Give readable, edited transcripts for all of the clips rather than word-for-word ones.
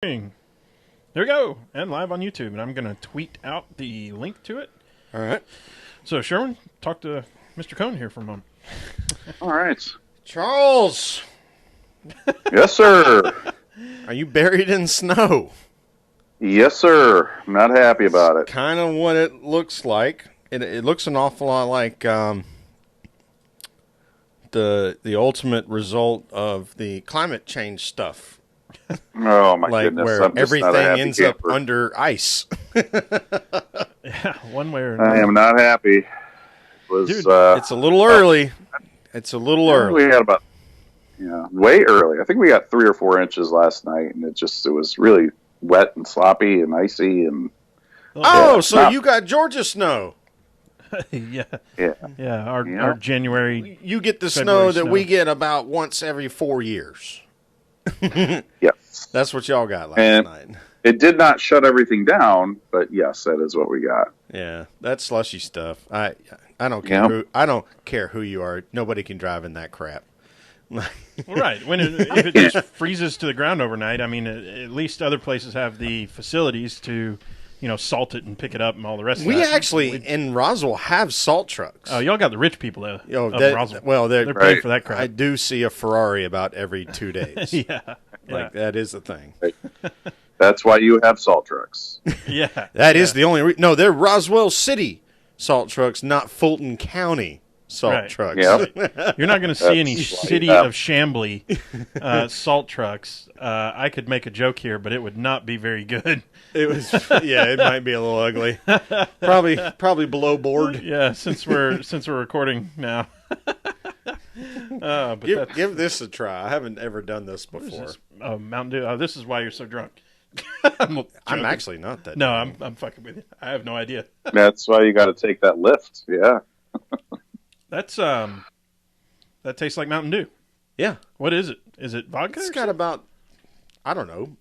There we go, and live on YouTube, and I'm going to tweet out the link to it. All right. So, Sherman, talk to Mr. Cohn here for a moment. All right. Charles, Yes, sir. are you buried in snow? Yes, sir. I'm not happy about it. Kind of what it looks like. It looks an awful lot like the ultimate result of the climate change stuff. Oh, my Like goodness. where I'm just not a everything happy ends up camper. under ice. Yeah, one way or another. I am not happy. It was, Dude, It's a little early. It's a little early. We had about, way early. I think we got 3 or 4 inches last night, and it was really wet and sloppy and icy. And Oh, Yeah, so not- you got Georgia snow. yeah, yeah. our January. You get the February snow that snow. we get about once every 4 years. Yes. That's what y'all got last And- night. It did not shut everything down, but yes, that is what we got. Yeah, that's slushy stuff. I don't care. Yep. I don't care who you are. Nobody can drive in that crap. Well, right. If it just freezes to the ground overnight, I mean, at least other places have the facilities to, salt it and pick it up and all the rest of We that. actually in Roswell have salt trucks. Oh, y'all got the rich people of Roswell. Well, They're Right. paying for that crap. I do see a Ferrari about every 2 days. yeah. Like that is a thing. That's why you have salt trucks. Yeah. That is the only. No, they're Roswell City salt trucks, not Fulton County salt Right. trucks. Yeah. You're not going to see any That's- city yeah. of Chambly salt trucks. I could make a joke here, but it would not be very good. It was. Yeah, it might be a little ugly. Probably below board. Yeah, since we're recording now. But Give this a try. I haven't ever done this what is before. this? Oh, Mountain Dew. Oh, this is why you're so drunk. I'm joking. actually not that. No, drunk. I'm fucking with you. I have no idea. That's why you got to take that lift. Yeah. That's that tastes like Mountain Dew. Yeah, What is it? Is it vodka? it's or got something? about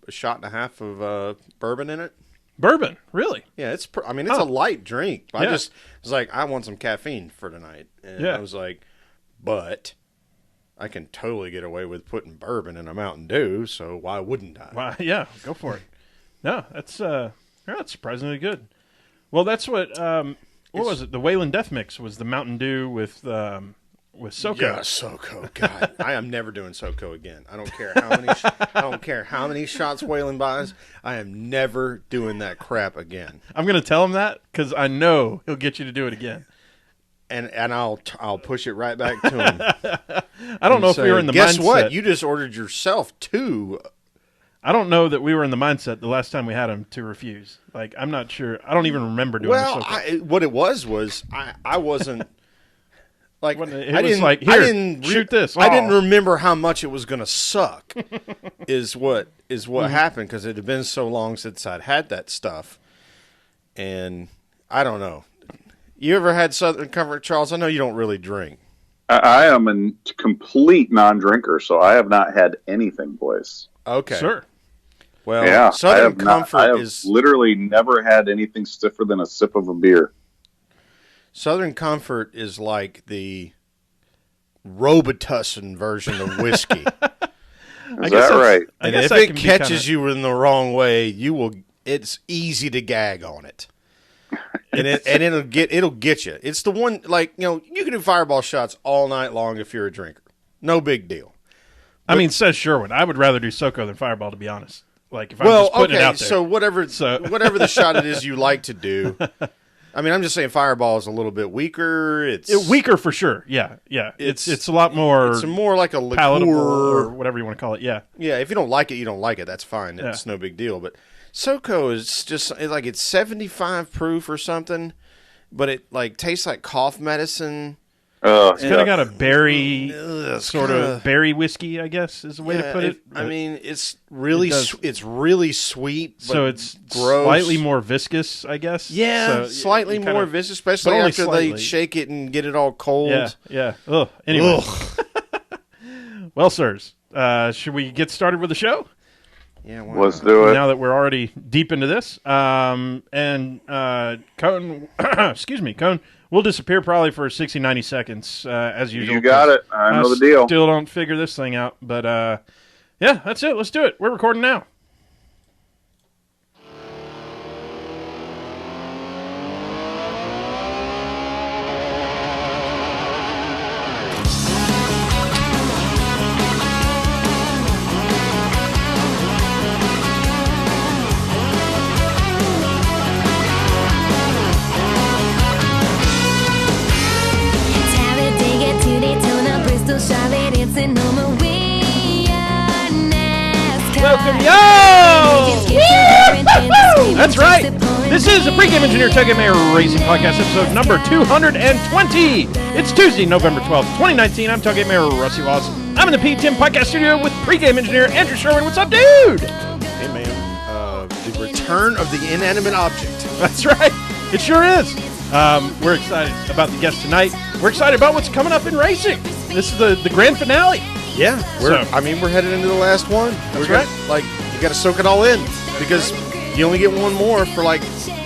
a shot and a half of bourbon in it. Bourbon. Really? Yeah, it's a light drink. I Yeah. just was like, I want some caffeine for tonight, and Yeah. I was like, but I can totally get away with putting bourbon in a Mountain Dew, so why wouldn't I? Wow. Yeah. Go for it. No, that's surprisingly good. Well, that's what was it? The Wayland Death Mix was the Mountain Dew with SoCo. Yeah, SoCo. God, I am never doing SoCo again. I don't care how many. I don't care how many shots Waylon buys. I am never doing that crap again. I'm going to tell him that because I know he'll get you to do it again. And I'll push it right back to him. I don't know if we were in the Guess mindset. what? You just ordered yourself 2. I don't know that we were in the mindset the last time we had him to refuse. Like, I'm not sure. I don't even remember doing Well, the SoCo. what it was I wasn't like When it I was didn't like, I "Here, didn't shoot this." I didn't Oh. remember how much it was going to suck. is what happened because it had been so long since I'd had that stuff, and I don't know. You ever had Southern Comfort, Charles? I know you don't really drink. I am a complete non-drinker, so I have not had anything, boys. Okay, Sure. Well, Yeah, Southern Comfort I have is literally never had anything stiffer than a sip of a beer. Southern Comfort is like the Robitussin version of whiskey. Is that right? I And guess if that it can be catches kinda- you in the wrong way, it's easy to gag on it. And it'll get you. It's the one, like, you can do fireball shots all night long if you're a drinker. No big deal. I mean, says Sherwood. I would rather do SoCo than Fireball, to be honest. Like, if I'm just putting it out there. So whatever the shot it is you like to do. I mean, I'm just saying fireball is a little bit weaker. It's Weaker for sure. Yeah. It's a lot more It's more like a palatable or liqueur. whatever you want to call it. Yeah. Yeah, if you don't like it, you don't like it. That's fine. It's no big deal. But SoCo is just it's 75 proof or something, but it tastes like cough medicine. It's kind of got a berry Ugh, sort of berry whiskey, I guess, is the way to put it. I mean, it's really does- it's really sweet. But so it's gross. slightly more viscous, I guess. Yeah, So slightly you more kinda- viscous, especially but only after slightly. they shake it and get it all cold. Yeah. Ugh. Anyway. Ugh. Well, sirs, should we get started with the show? Yeah, why Let's not? do it. Now that we're already deep into this. And Cone, excuse me, Cone, we'll disappear probably for 60, 90 seconds, as usual. You got it. I know the deal. Still don't figure this thing out. But, yeah, that's it. Let's do it. We're recording now. This is the Pregame Engineer Tailgate Mayor Racing Podcast, episode number 220. It's Tuesday, November 12th, 2019. I'm Tailgate Mayor Rusty Wallace. I'm in the PTM Podcast studio with Pregame Engineer Andrew Sherwin. What's up, dude? Hey, man. The return of the inanimate object. That's right. It sure is. We're excited about the guest tonight. We're excited about what's coming up in racing. This is the grand finale. Yeah. We're headed into the last one. That's right. You got to soak it all in because you only get one more for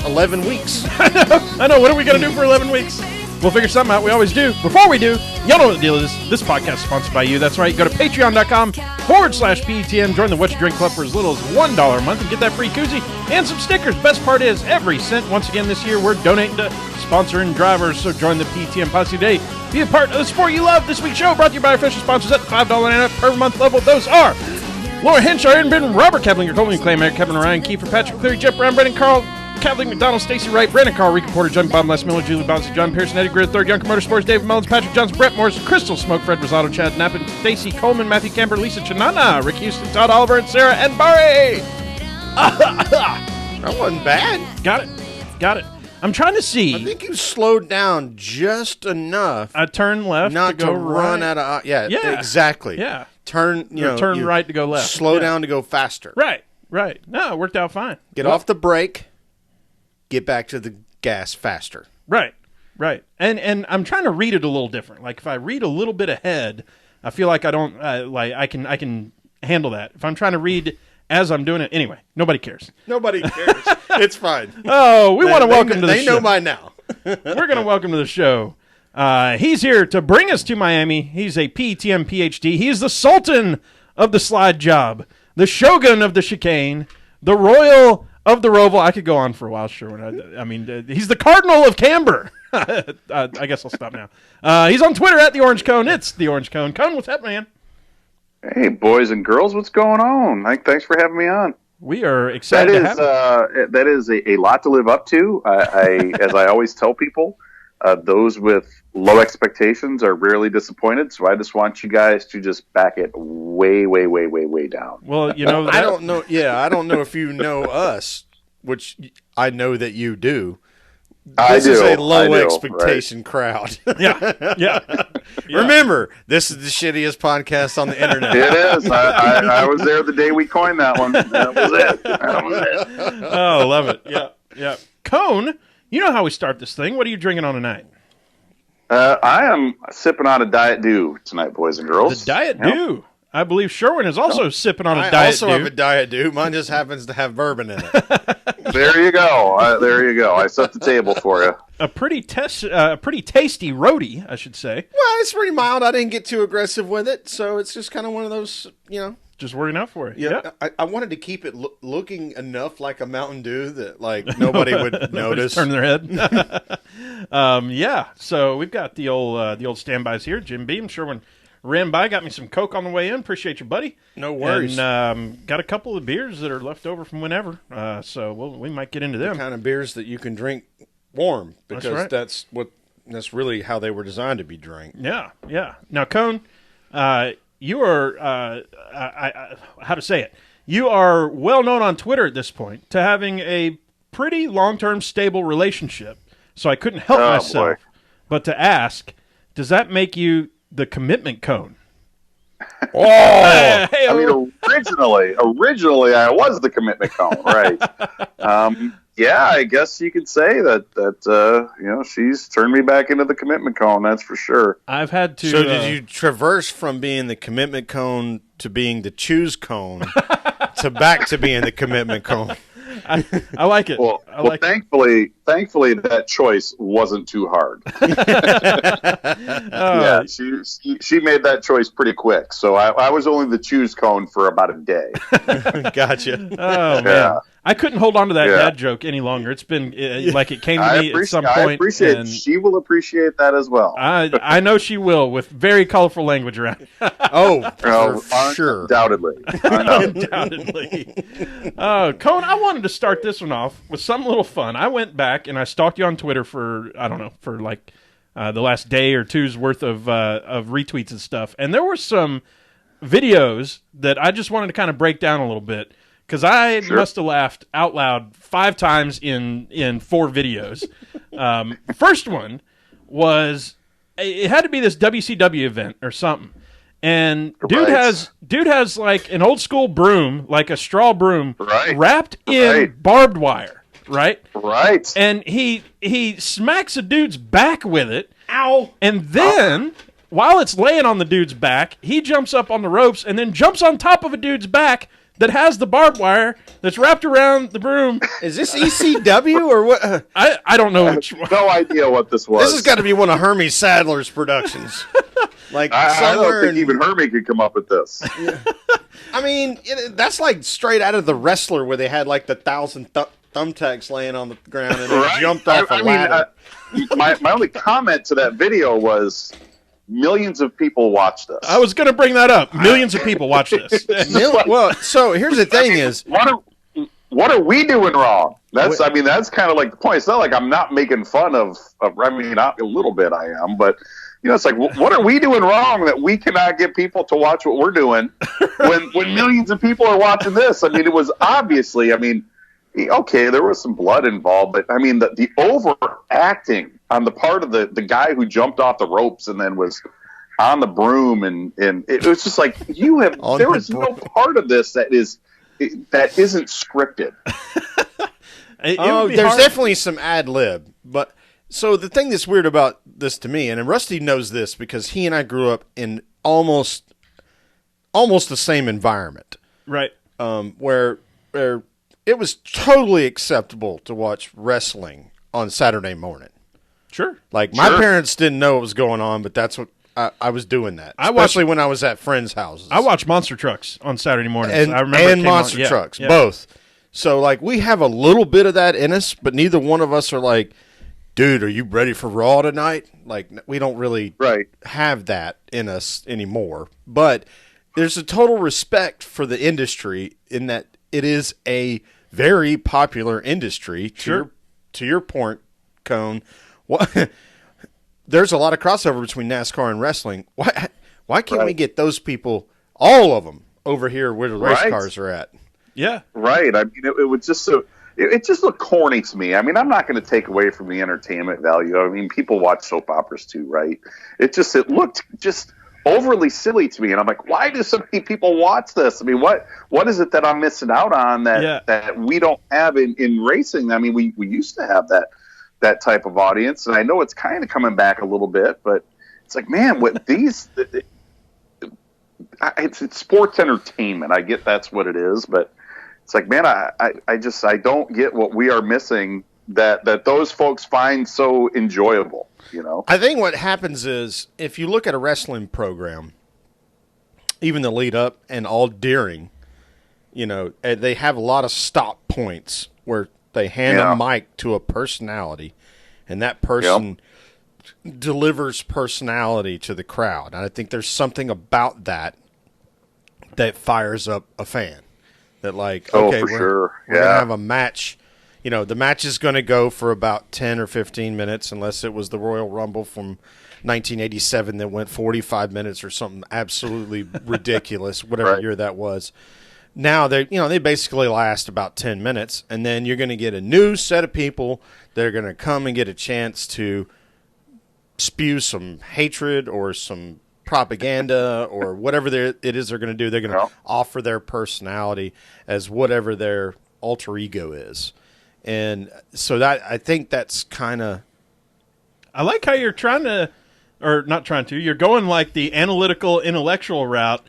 11 weeks. I know. What are we going to do for 11 weeks? We'll figure something out. We always do. Before we do, y'all know what the deal is. This podcast is sponsored by you. That's right. Go to patreon.com/PTM. Join the What You Drink Club for as little as $1 a month and get that free koozie and some stickers. Best part is every cent. Once again this year, we're donating to sponsoring drivers. So join the PTM Posse today. Be a part of the sport you love. This week's show brought to you by our official sponsors at the $5 and up per month level. Those are Laura Henshaw, Aaron Ben, Robert Kevlinger, Colton Claymaker, Kevin Ryan, Kiefer, Patrick Cleary, Jeff Brown, Brendan Carl, Kathleen McDonald, Stacey Wright, Brandon Carl, Ricky Porter, John Bob, Les Miller, Julie Bouncy, John Pearson, Eddie Grid, Third, Young Motorsports, David Mullins, Patrick Johnson, Brett Morris, Crystal Smoke, Fred Rosado, Chad Knappen, Stacey Coleman, Matthew Camper, Lisa Chanana, Rick Houston, Todd Oliver, and Sarah and Barry. That wasn't bad. Got it. I'm trying to see. I think you slowed down just enough. I turn left not to go run right. out of. Yeah, exactly. Yeah. Turn right to go left. Slow down to go faster. Right. No, it worked out fine. Get off the brake. Get back to the gas faster. Right. And I'm trying to read it a little different. Like if I read a little bit ahead, I feel like I don't I can handle that. If I'm trying to read as I'm doing it, anyway, nobody cares. Nobody cares. It's fine. Oh, we want to welcome to the show. They know by now. We're going to welcome to the show. He's here to bring us to Miami. He's a PTM PhD. He is the Sultan of the slide job, the Shogun of the chicane, the Royal of the Roval. I could go on for a while, Sherwin. I mean, he's the Cardinal of Camber. I guess I'll stop now. He's on Twitter at the Orange Cone. It's the Orange Cone. Cone, what's up, man? Hey, boys and girls, what's going on? Thanks for having me on. We are excited to have you. That is a lot to live up to. As I always tell people, those with low expectations are rarely disappointed. So I just want you guys to just back it way, way, way, way, way down. Well, I don't know. Yeah, I don't know if you know us, which I know that you do. This is a low expectation crowd. Yeah. Remember, this is the shittiest podcast on the internet. It is. I was there the day we coined that one. That was it. Oh, love it. Yeah. Cone, you know how we start this thing. What are you drinking on tonight? I am sipping on a Diet Dew tonight, boys and girls. The Diet Dew. I believe Sherwin is also sipping on a Diet Dew. I also have a Diet Dew. Mine just happens to have bourbon in it. There you go. I set the table for you. A pretty tasty roadie, I should say. Well, it's pretty mild. I didn't get too aggressive with it, so it's just kind of one of those, just working out for it. Yeah. I wanted to keep it looking enough like a Mountain Dew that nobody would notice. Turn their head. Yeah. So we've got the old standbys here. Jim Beam, Sherwin ran by, got me some Coke on the way in. Appreciate you, buddy. No worries. And got a couple of beers that are left over from whenever. So we might get into them. The kind of beers that you can drink warm because that's really how they were designed to be drank. Yeah. Now, Cone, you are how to say it? You are well known on Twitter at this point to having a pretty long-term stable relationship. So I couldn't help myself but to ask, does that make you the commitment cone? Oh, I mean, originally I was the commitment cone, right? Yeah, I guess you could say that she's turned me back into the commitment cone. That's for sure. I've had to. So did you traverse from being the commitment cone to being the choose cone to back to being the commitment cone? I like it. Well, thankfully, that choice wasn't too hard. Yeah, she made that choice pretty quick. So I was only the choose cone for about a day. Gotcha. Oh man, yeah. I couldn't hold on to that dad joke any longer. It's been like it came to me at some point. I appreciate it. She will appreciate that as well. I know she will, with very colorful language around. For sure. Undoubtedly. Undoubtedly. Cone, I wanted to start this one off with something a little fun. I went back and I stalked you on Twitter for the last day or two's worth of retweets and stuff. And there were some videos that I just wanted to kind of break down a little bit. because I must have laughed out loud 5 times in 4 videos. First one was, it had to be this WCW event or something. And dude has like an old school broom, like a straw broom, wrapped in barbed wire, right? Right. And he smacks a dude's back with it. Ow! And then, while it's laying on the dude's back, he jumps up on the ropes and then jumps on top of a dude's back that has the barbed wire that's wrapped around the broom. Is this ECW or what? I don't know which one. No idea what this was. This has got to be one of Hermie Sadler's productions. Like I don't think even Hermie could come up with this. I mean, that's like straight out of The Wrestler, where they had like the 1,000 thumbtacks laying on the ground and they jumped off a ladder. My only comment to that video was, millions of people watched this. I was going to bring that up. Millions of people watch this. Well, so here's the thing: is what are we doing wrong? That's kind of like the point. It's not like I'm not making fun of. I mean, not a little bit I am, but it's like, what are we doing wrong that we cannot get people to watch what we're doing when millions of people are watching this? I mean, it was obviously. I mean, okay, there was some blood involved, but I mean, the overacting on the part of the guy who jumped off the ropes and then was on the broom, and it was just like, there is no part of this that isn't scripted. There's definitely some ad lib, but so the thing that's weird about this to me, and Rusty knows this because he and I grew up in almost the same environment, right? Where it was totally acceptable to watch wrestling on Saturday morning. Sure. Like, my parents didn't know what was going on, but that's what I was doing that. Especially when I was at friends' houses. I watched Monster Trucks on Saturday mornings. And, I remember Monster Trucks, both. So, like, we have a little bit of that in us, but neither one of us are like, dude, are you ready for Raw tonight? Like, we don't really have that in us anymore. But there's a total respect for the industry in that it is a very popular industry. To your point, Cone, there's a lot of crossover between NASCAR and wrestling. Why can't we get those people, all of them, over here where the race cars are at? Yeah. Right. I mean, it was just so... It just looked corny to me. I mean, I'm not going to take away from the entertainment value. I mean, people watch soap operas too, right? It looked just overly silly to me, and I'm like, why do so many people watch this? I mean, what is it that I'm missing out on that we don't have in racing? I mean, we used to have that type of audience, and I know it's kind of coming back a little bit, but it's like, man, what these it's sports entertainment. I get that's what it is, but it's like, man, I don't get what we are missing that those folks find so enjoyable. I think what happens is, if you look at a wrestling program, even the lead up and all during, they have a lot of stop points where they hand a mic to a personality, and that person delivers personality to the crowd. And I think there's something about that fires up a fan. That okay, we're going to have a match. The match is going to go for about 10 or 15 minutes, unless it was the Royal Rumble from 1987 that went 45 minutes or something absolutely ridiculous, whatever year that was. Now they basically last about 10 minutes, and then you're going to get a new set of people that are going to come and get a chance to spew some hatred or some propaganda or whatever it is they're going to do. They're going to offer their personality as whatever their alter ego is. And so I think that's kind of... I like how you're you're going like the analytical, intellectual route,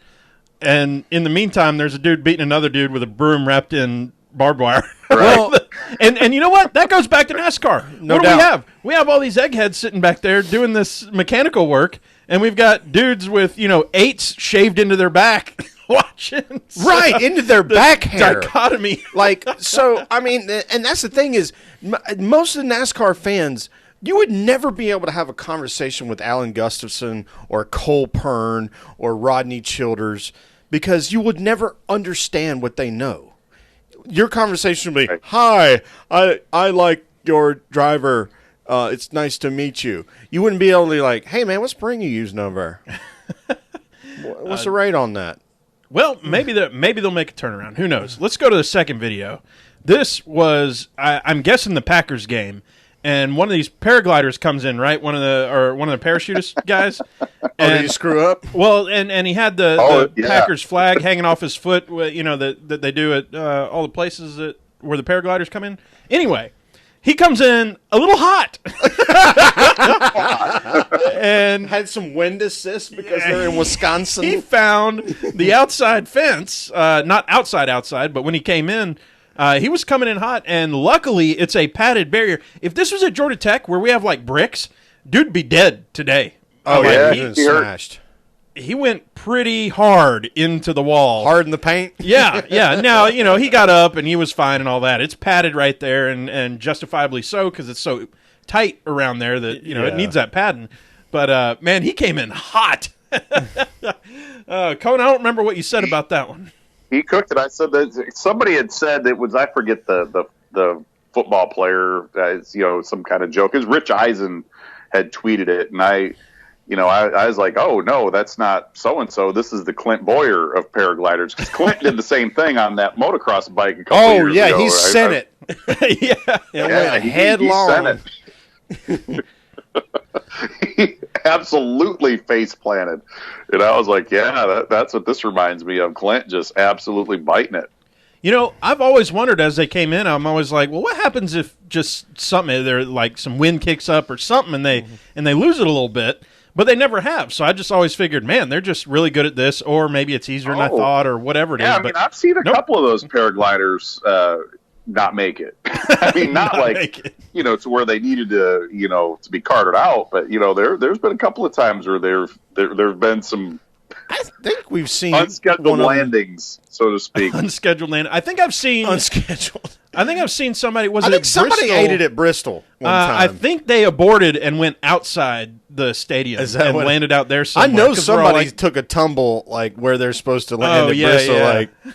and in the meantime, there's a dude beating another dude with a broom wrapped in barbed wire. Well, and you know what? That goes back to NASCAR. No what doubt. do we have? We have all these eggheads sitting back there doing this mechanical work, and we've got dudes with, 8s shaved into their back watching. Into their back hair. Dichotomy. I mean, and that's the thing is, most of the NASCAR fans, you would never be able to have a conversation with Alan Gustafson or Cole Pern or Rodney Childers because you would never understand what they know. Your conversation would be, hi, I like your driver. It's nice to meet you. You wouldn't be able to be like, hey, man, what spring you using over? What's the rate on that? Well, maybe they'll make a turnaround. Who knows? Let's go to the second video. This was, I'm guessing, the Packers game, and one of these paragliders comes in, right? One of the parachutist guys. Did he screw up? Well, and he had the Packers flag hanging off his foot. That they do at all the places where the paragliders come in. Anyway, he comes in a little hot, and had some wind assist because they're in Wisconsin. He found the outside fence, not outside, but when he came in, he was coming in hot, and luckily it's a padded barrier. If this was at Georgia Tech where we have like bricks, dude'd be dead today. Oh yeah, he smashed. He went pretty hard into the wall. Hard in the paint? Yeah. Now, he got up and he was fine and all that. It's padded right there and justifiably so because it's so tight around there that, it needs that padding. But, man, he came in hot. Cohen, I don't remember what you said about that one. He cooked it. I said that somebody had said it was, I forget the football player, some kind of joke. It was Rich Eisen had tweeted it, and I was like, oh, no, that's not so-and-so. This is the Clint Boyer of paragliders. Because Clint did the same thing on that motocross bike a couple years ago. He sent it. He sent it. He absolutely face-planted. And I was like, that's what this reminds me of. Clint just absolutely biting it. I've always wondered as they came in, I'm always like, well, what happens if just something, there like some wind kicks up or something and they lose it a little bit? But they never have. So I just always figured, man, they're just really good at this, or maybe it's easier than I thought, or whatever it is. But I've seen a couple of those paragliders not make it. I mean, not like, to where they needed to, to be carted out. But, there's been a couple of times where there've been some I think we've seen unscheduled landings, so to speak. Unscheduled landing. I think I've seen unscheduled. I think I've seen somebody. Somebody ate it at Bristol one time. I think they aborted and went outside the stadium and landed out there somewhere. I know somebody took a tumble like where they're supposed to land at Bristol.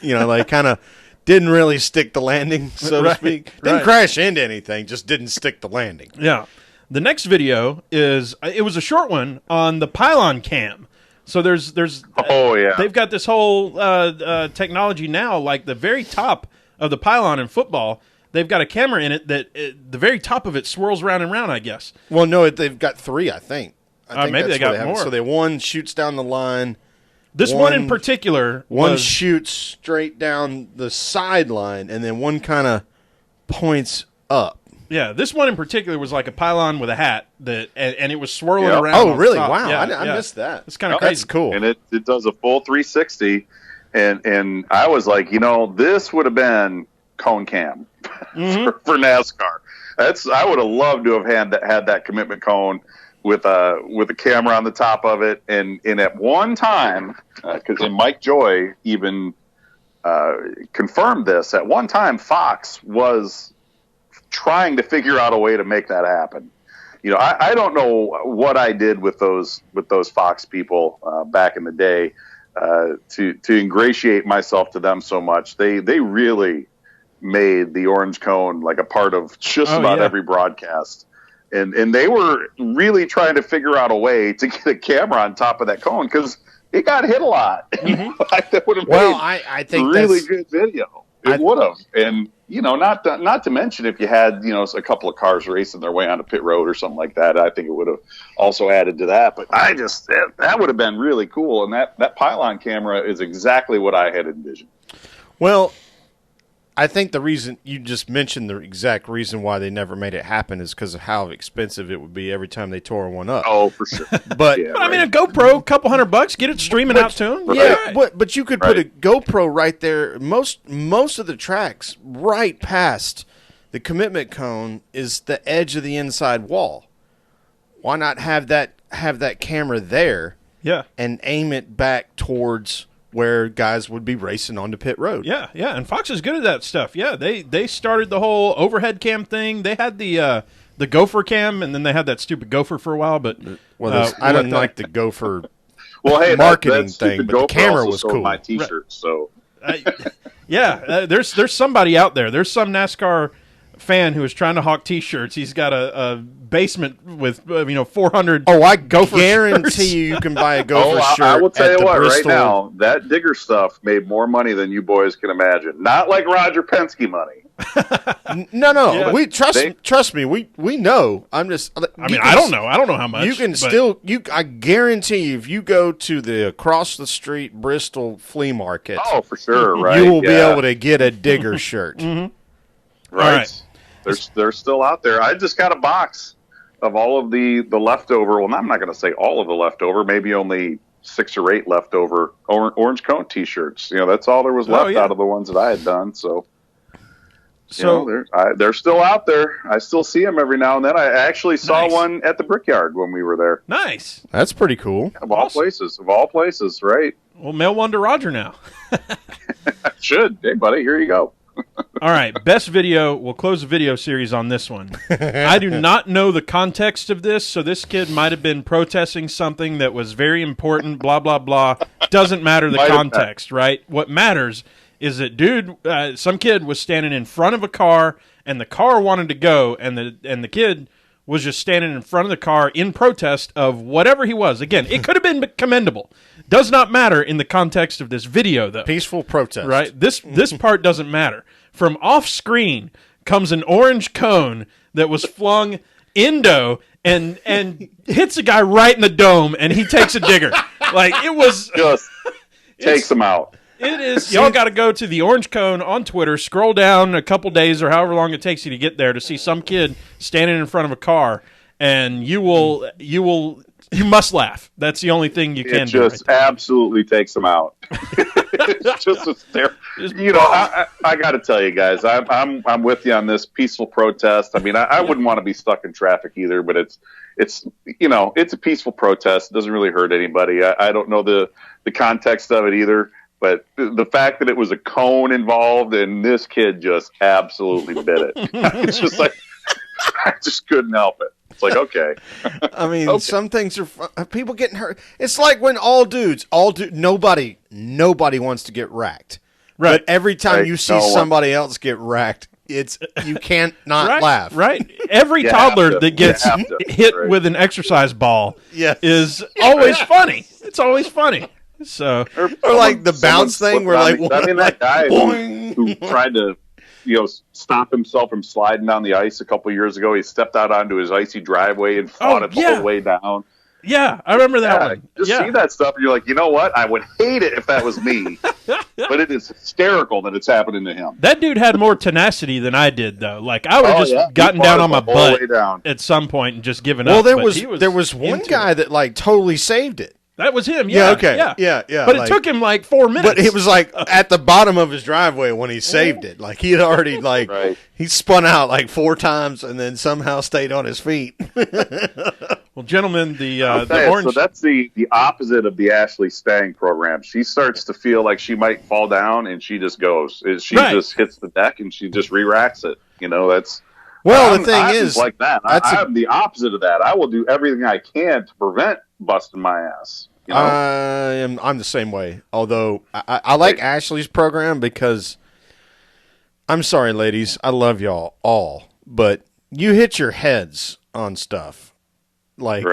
Yeah. Like kind of didn't really stick the landing, so to speak. Didn't crash into anything, just didn't stick the landing. Yeah. The next video it was a short one on the pylon cam. So there's they've got this whole technology now, like the very top of the pylon in football, they've got a camera in it that the very top of it swirls round and round, I guess. Well, no, they've got three, I think. Maybe they got more. So one shoots down the line. This one in particular, one shoots straight down the sideline, and then one kind of points up. Yeah, this one in particular was like a pylon with a hat and it was swirling around. Oh, really? Top. Wow, yeah, I missed that. It's kind of crazy. That's cool. And it does a full 360. And I was like, this would have been cone cam for NASCAR. I would have loved to have had that commitment cone with a camera on the top of it. And at one time, because Mike Joy even confirmed this, at one time Fox was trying to figure out a way to make that happen. I don't know what I did with those Fox people back in the day. To ingratiate myself to them so much, they really made the orange cone like a part of just about every broadcast, and they were really trying to figure out a way to get a camera on top of that cone because it got hit a lot. That would have made I think really good video. It would have, and not to mention if you had a couple of cars racing their way onto pit road or something like that, I think it would have also added to that. But that would have been really cool, and that pylon camera is exactly what I had envisioned. Well, I think the reason you just mentioned, the exact reason why they never made it happen is because of how expensive it would be every time they tore one up. Oh, for sure. But I mean, a GoPro, $200, get it streaming out to them. Yeah, but you could put a GoPro right there. Most of the tracks right past the commitment cone is the edge of the inside wall. Why not have that camera there? Yeah, and aim it back towards where guys would be racing onto pit road. Yeah, and Fox is good at that stuff. Yeah, they started the whole overhead cam thing. They had the gopher cam, and then they had that stupid gopher for a while. But I didn't like the gopher marketing thing, but the camera was cool. My T-shirt, so there's somebody out there. There's some NASCAR fan who is trying to hawk T-shirts. He's got a basement with 400. Oh, I Gopher guarantee shirts. you can buy a Gopher shirt. I will tell at you the what, Bristol. right now, that Digger stuff made more money than you boys can imagine. Not like Roger Penske money. No. Yeah. We trust me. We know. I'm just. I don't know. I don't know how much. You can but still. I guarantee you, if you go to the across the street Bristol flea market, Oh, for sure, right? you will be able to get a Digger shirt. Right. All right. They're still out there. I just got a box of all of the leftover. Well, I'm not going to say all of the leftover. Maybe only 6 or 8 leftover orange cone T-shirts. That's all there was left out of the ones that I had done. So they're still out there. I still see them every now and then. I actually saw one at the Brickyard when we were there. Nice. That's pretty cool. Of all places, right? We'll mail one to Roger now. Should. Hey, buddy, here you go. All right, best video. We'll close the video series on this one. I do not know the context of this, so this kid might have been protesting something that was very important, blah, blah, blah. Doesn't matter the context, right? What matters is that, some kid was standing in front of a car, and the car wanted to go, and the kid was just standing in front of the car in protest of whatever he was. Again, it could have been commendable. Does not matter in the context of this video, though. Peaceful protest. Right? This part doesn't matter. From off screen comes an orange cone that was flung indo and hits a guy right in the dome, and he takes a digger. Like, it was just takes him out. It is. Y'all got to go to the orange cone on Twitter, scroll down a couple days or however long it takes you to get there to see some kid standing in front of a car, and you must laugh. That's the only thing you can do. It just absolutely takes them out. It's just hysterical. I got to tell you guys, I'm with you on this peaceful protest. I mean, I wouldn't want to be stuck in traffic either, but it's a peaceful protest. It doesn't really hurt anybody. I don't know the context of it either, but the fact that it was a cone involved and this kid just absolutely bit it. It's just like, I just couldn't help it. It's like, okay. I mean, some things are people getting hurt. It's like when nobody wants to get racked. Right. But every time you see somebody else get racked, you can't not laugh. Right. Every toddler that gets hit with an exercise ball is always funny. It's always funny. So, or like the bounce thing where that guy who tried to stop himself from sliding down the ice a couple years ago. He stepped out onto his icy driveway and fought it the whole way down. Yeah, I remember that one. Just see that stuff, and you're like, you know what? I would hate it if that was me. But it is hysterical that it's happening to him. That dude had more tenacity than I did, though. Like, I would have just gotten down on my butt at some point and just given up. Well, there was one guy that totally saved it. That was him, yeah. Okay. Yeah. But it took him like 4 minutes. But it was like at the bottom of his driveway when he saved it. Like he had already he spun out like 4 times and then somehow stayed on his feet. Well, gentlemen, the orange. So that's the opposite of the Ashley Stang program. She starts to feel like she might fall down, and she just goes. She just hits the deck and she just re-racks it. That's. Well, the thing is, like that. I'm the opposite of that. I will do everything I can to prevent busting my ass. I'm the same way. Although I like Ashley's program because, I'm sorry, ladies, I love y'all all, but you hit your heads on stuff, like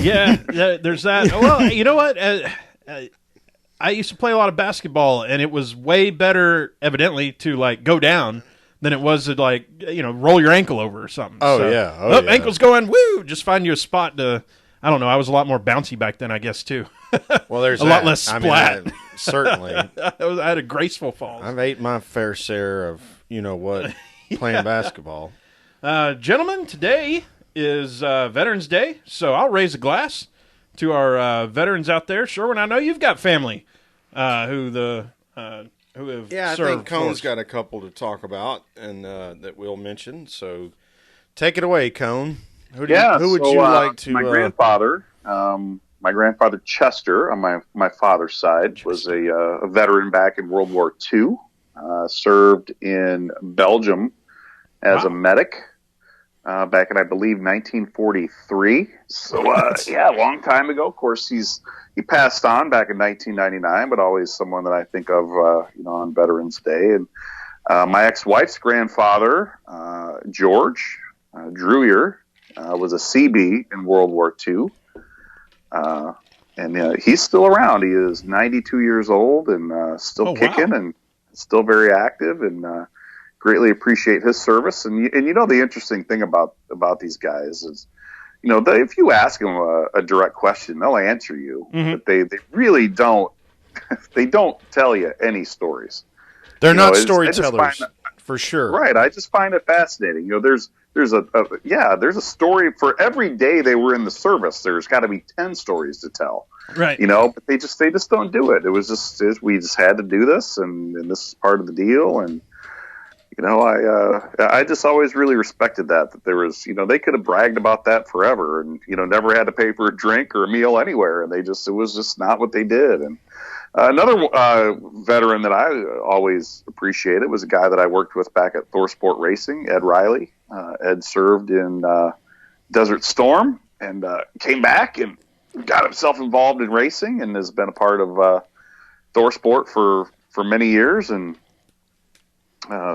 yeah. There's that. Well, you know what? I used to play a lot of basketball, and it was way better, evidently, to like go down than it was to like roll your ankle over or something. Ankle's going, woo! Just find you a spot to. I don't know. I was a lot more bouncy back then, I guess, too. Well, there's a lot less splat. Certainly, I had a graceful fall. I've ate my fair share of what playing basketball. Gentlemen, today is Veterans Day, so I'll raise a glass to our veterans out there. Sherwin, I know you've got family who have served. I think Cone's got a couple to talk about and that we'll mention. So take it away, Cone. Who would you like to? My grandfather Chester on my father's side was a veteran back in World War II. Served in Belgium as a medic back in, I believe, 1943. So a long time ago. Of course, he passed on back in 1999, but always someone that I think of on Veterans Day. And my ex-wife's grandfather George Drewier was a CB in World War II. And he's still around. He is 92 years old and still kicking and still very active, and greatly appreciate his service. And the interesting thing about these guys is, if you ask them a direct question, they'll answer you, but they really don't. They don't tell you any stories. They're not storytellers, for sure. Right. I just find it fascinating. There's a story for every day they were in the service. There's got to be 10 stories to tell. Right. But they just don't do it. It was we just had to do this, and this is part of the deal. And I just always really respected that there was, they could have bragged about that forever, and never had to pay for a drink or a meal anywhere, and it was just not what they did. And another veteran that I always appreciated was a guy that I worked with back at Thor Sport Racing, Ed Riley. Ed served in Desert Storm and came back and got himself involved in racing, and has been a part of Thor Sport for many years. And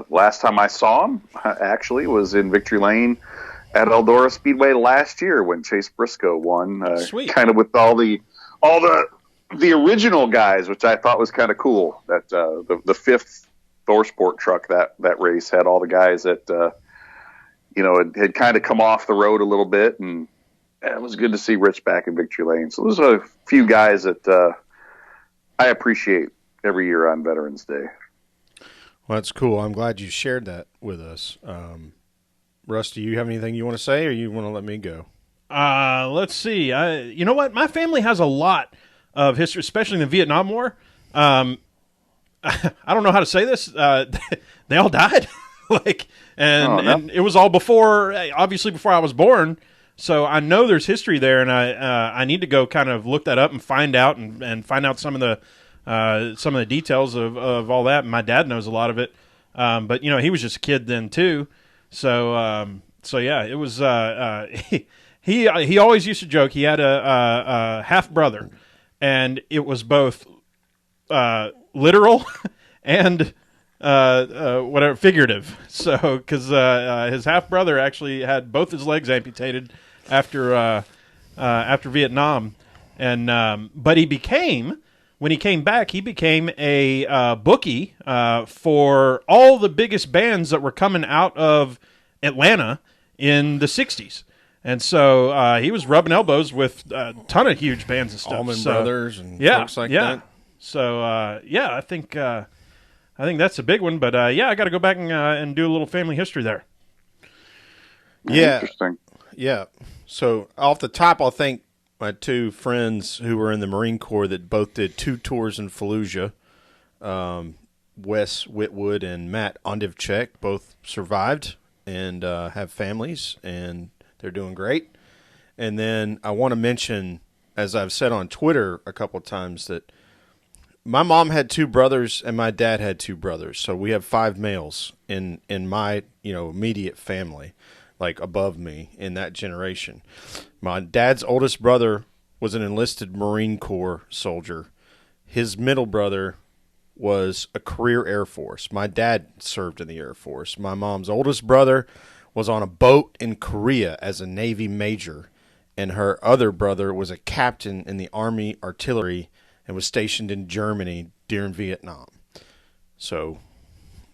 last time I saw him actually was in Victory Lane at Eldora Speedway last year when Chase Briscoe won, kind of with all the original guys, which I thought was kind of cool. That the fifth Thor Sport truck that race had all the guys that had kind of come off the road a little bit, and it was good to see Rich back in Victory Lane. So those are a few guys that I appreciate every year on Veterans Day. Well, that's cool. I'm glad you shared that with us. Russ, do you have anything you want to say, or you want to let me go? Let's see. You know what? My family has a lot of history, especially in the Vietnam War. I don't know how to say this. They all died. And it was all before I was born. So I know there's history there, and I need to go kind of look that up and find out and find out some of the details of all that. My dad knows a lot of it, but he was just a kid then too. So yeah, it was. He always used to joke he had a half brother, and it was both literal and whatever figurative. So because his half brother actually had both his legs amputated after Vietnam, and but when he came back, he became a bookie for all the biggest bands that were coming out of Atlanta in the 60s. And so he was rubbing elbows with a ton of huge bands and stuff. Allman Brothers and folks like that. So, I think that's a big one. But, I got to go back and do a little family history there. Yeah. Interesting. Yeah. So off the top, I'll thank my two friends who were in the Marine Corps that both did 2 tours in Fallujah. Wes Whitwood and Matt Ondivchek both survived and have families, and they're doing great. And then I want to mention, as I've said on Twitter a couple of times, that my mom had 2 brothers and my dad had 2 brothers. So we have 5 males in my immediate family, like above me in that generation. My dad's oldest brother was an enlisted Marine Corps soldier. His middle brother was a career Air Force. My dad served in the Air Force. My mom's oldest brother was on a boat in Korea as a Navy major, and her other brother was a captain in the Army Artillery and was stationed in Germany during Vietnam. So,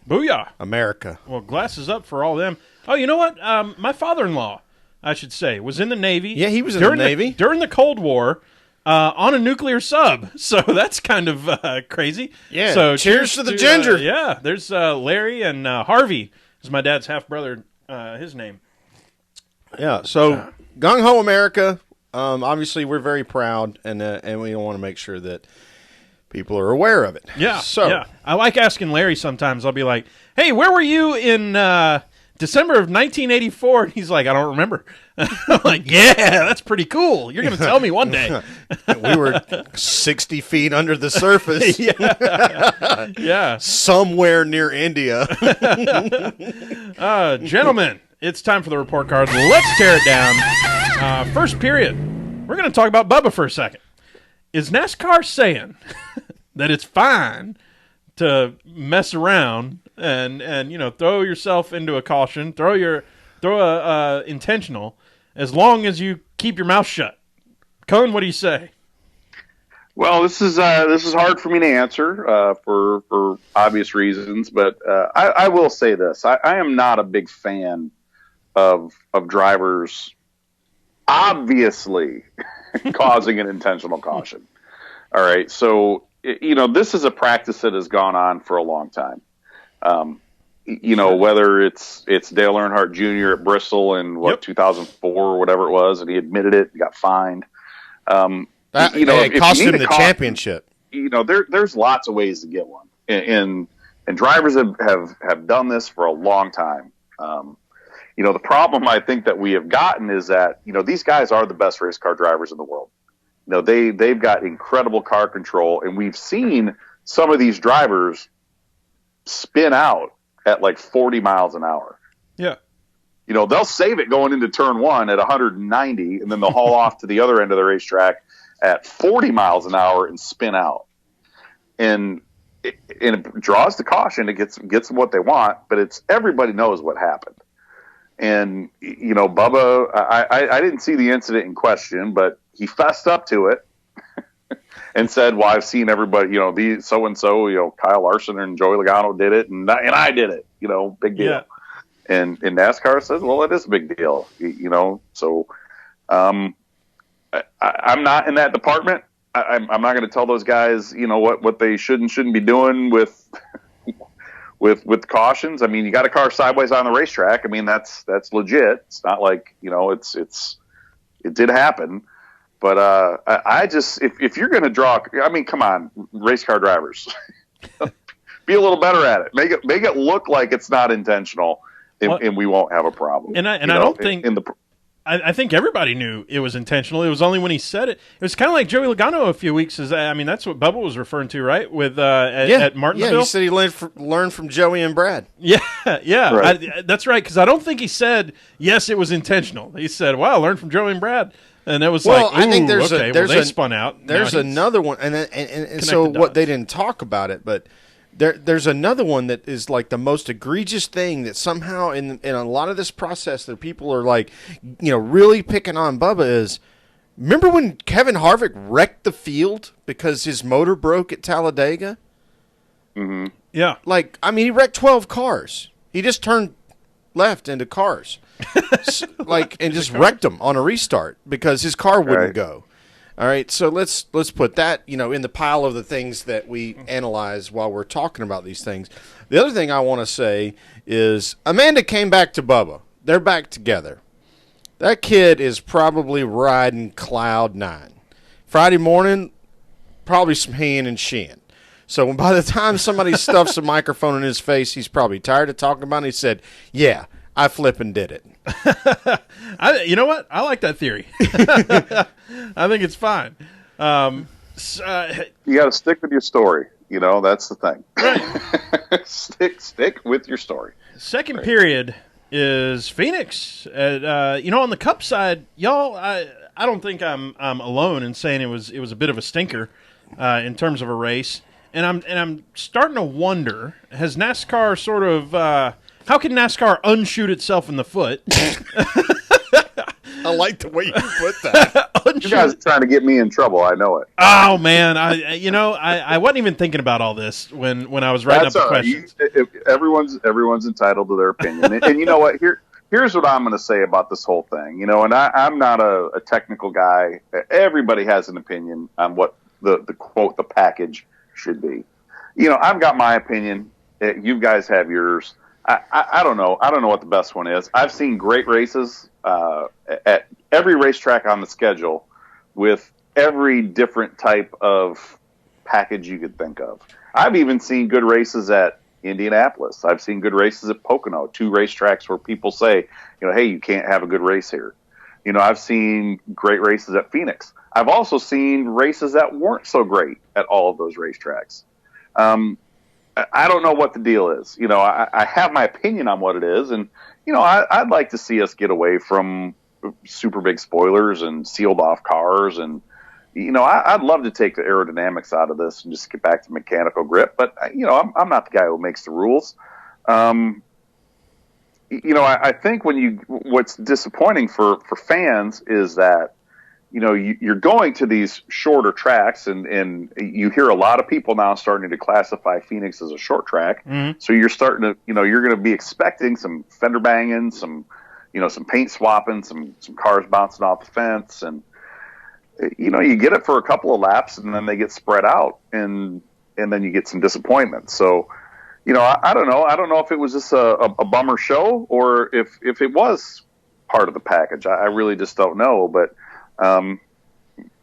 booyah. America. Well, glasses up for all them. Oh, you know what? My father-in-law, I should say, was in the Navy. Yeah, he was in the Navy. During the Cold War, on a nuclear sub. So that's kind of crazy. Yeah, so cheers to the ginger. Yeah, there's Larry and Harvey is my dad's half-brother, his name. Yeah, so gung-ho America. Obviously, we're very proud, and we want to make sure that people are aware of it. Yeah, so yeah. I like asking Larry sometimes. I'll be like, hey, where were you in December of 1984? And he's like, I don't remember. I'm like, yeah, that's pretty cool. You're going to tell me one day. We were 60 feet under the surface. Yeah. Somewhere near India. Gentlemen, it's time for the report card. Let's tear it down. First period. We're going to talk about Bubba for a second. Is NASCAR saying that it's fine to mess around and throw yourself into a caution, throw a intentional, as long as you keep your mouth shut. Cohen, what do you say? Well, this is hard for me to answer for obvious reasons, but I will say this: I am not a big fan of drivers obviously causing an intentional caution. All right, so this is a practice that has gone on for a long time. Whether it's Dale Earnhardt Jr. at Bristol in 2004 or whatever it was, and he admitted it, got fined. It cost him the championship. There's lots of ways to get one, and drivers have done this for a long time. The problem I think that we have gotten is that these guys are the best race car drivers in the world. They've got incredible car control, and we've seen some of these drivers spin out at like 40 miles an hour. Yeah. They'll save it going into turn one at 190, and then they'll haul off to the other end of the racetrack at 40 miles an hour and spin out. And it draws the caution. It gets them what they want, but everybody knows what happened. And, Bubba, I didn't see the incident in question, but he fessed up to it and said, well, I've seen everybody, the so-and-so, Kyle Larson and Joey Logano did it, and I did it, big deal. Yeah. And NASCAR says, well, it is a big deal, so I'm not in that department. I'm not going to tell those guys, what they should and shouldn't be doing with cautions. I mean, you got a car sideways on the racetrack. I mean, that's legit. It's not like, it did happen. But I just, if you're going to draw, I mean, come on, race car drivers, be a little better at it. Make it look like it's not intentional, and we won't have a problem. And I don't think I think everybody knew it was intentional. It was only when he said it. It was kind of like Joey Logano a few weeks. That's what Bubba was referring to, right? With at Martinsville. Yeah, he said he learned from Joey and Brad. Yeah. Right. That's right, because I don't think he said, yes, it was intentional. He said, wow, learn from Joey and Brad. And it was I think they spun out. There's another one, and so what they didn't talk about it, but there's another one that is like the most egregious thing that somehow in a lot of this process that people are like, really picking on Bubba is. Remember when Kevin Harvick wrecked the field because his motor broke at Talladega? Mm-hmm. Yeah, he wrecked 12 cars. He just turned left into cars. And just wrecked them on a restart because his car wouldn't go. All right, so let's put that in the pile of the things that we analyze while we're talking about these things. The other thing I want to say is Amanda came back to Bubba. They're back together. That kid is probably riding cloud nine. Friday morning, probably some heeing and sheeing. So by the time somebody stuffs a microphone in his face, he's probably tired of talking about it. He said, yeah, I flippin' did it. You know what? I like that theory. I think it's fine. You got to stick with your story. That's the thing. Right. stick with your story. Second period is Phoenix. On the Cup side, y'all, I don't think I'm alone in saying it was a bit of a stinker in terms of a race. And I'm starting to wonder, has NASCAR sort of how can NASCAR unshoot itself in the foot? I like the way you put that. You guys are trying to get me in trouble. I know it. Oh man, I wasn't even thinking about all this when I was writing up the questions. Everyone's entitled to their opinion, and you know what? Here's what I'm going to say about this whole thing. And I'm not a technical guy. Everybody has an opinion on what the quote the package should be. I've got my opinion. You guys have yours. I don't know. I don't know what the best one is. I've seen great races at every racetrack on the schedule with every different type of package you could think of. I've even seen good races at Indianapolis. I've seen good races at Pocono, two racetracks where people say, hey, you can't have a good race here. I've seen great races at Phoenix. I've also seen races that weren't so great at all of those racetracks. I don't know what the deal is. I have my opinion on what it is, and I'd like to see us get away from super big spoilers and sealed off cars, and I'd love to take the aerodynamics out of this and just get back to mechanical grip. But I'm not the guy who makes the rules. I think what's disappointing for fans is that, you're going to these shorter tracks, and you hear a lot of people now starting to classify Phoenix as a short track. Mm-hmm. So you're starting to, you're going to be expecting some fender banging, some paint swapping, some cars bouncing off the fence, and you get it for a couple of laps, and then they get spread out, and then you get some disappointment. So, I don't know. I don't know if it was just a bummer show or if it was part of the package. I really just don't know. But,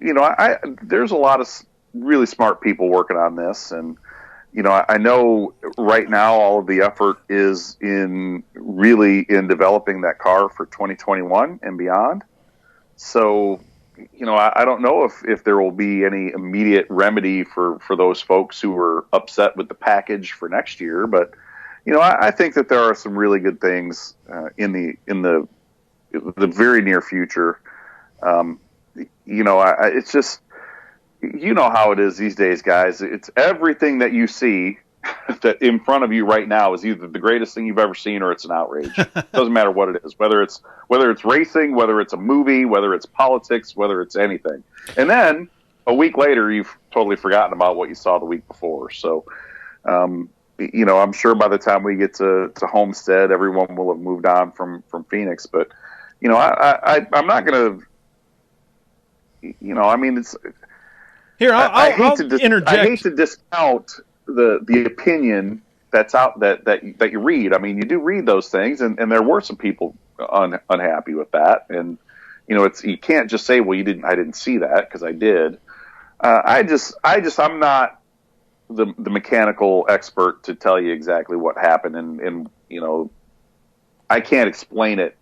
there's a lot of really smart people working on this. And, I know right now all of the effort is in developing that car for 2021 and beyond. So, I don't know if there will be any immediate remedy for those folks who were upset with the package for next year. But, I think that there are some really good things in the very near future. It's just, how it is these days, guys. It's everything that you see that in front of you right now is either the greatest thing you've ever seen or it's an outrage. Doesn't matter what it is, whether it's racing, whether it's a movie, whether it's politics, whether it's anything. And then a week later, you've totally forgotten about what you saw the week before. So, I'm sure by the time we get to Homestead, everyone will have moved on from Phoenix. But, I'm not going to, it's here. I'll interject. I hate to discount the opinion that's out that you read. I mean, you do read those things, and there were some people unhappy with that. And you can't just say, well, I didn't see that, because I did. I'm not the mechanical expert to tell you exactly what happened, and I can't explain it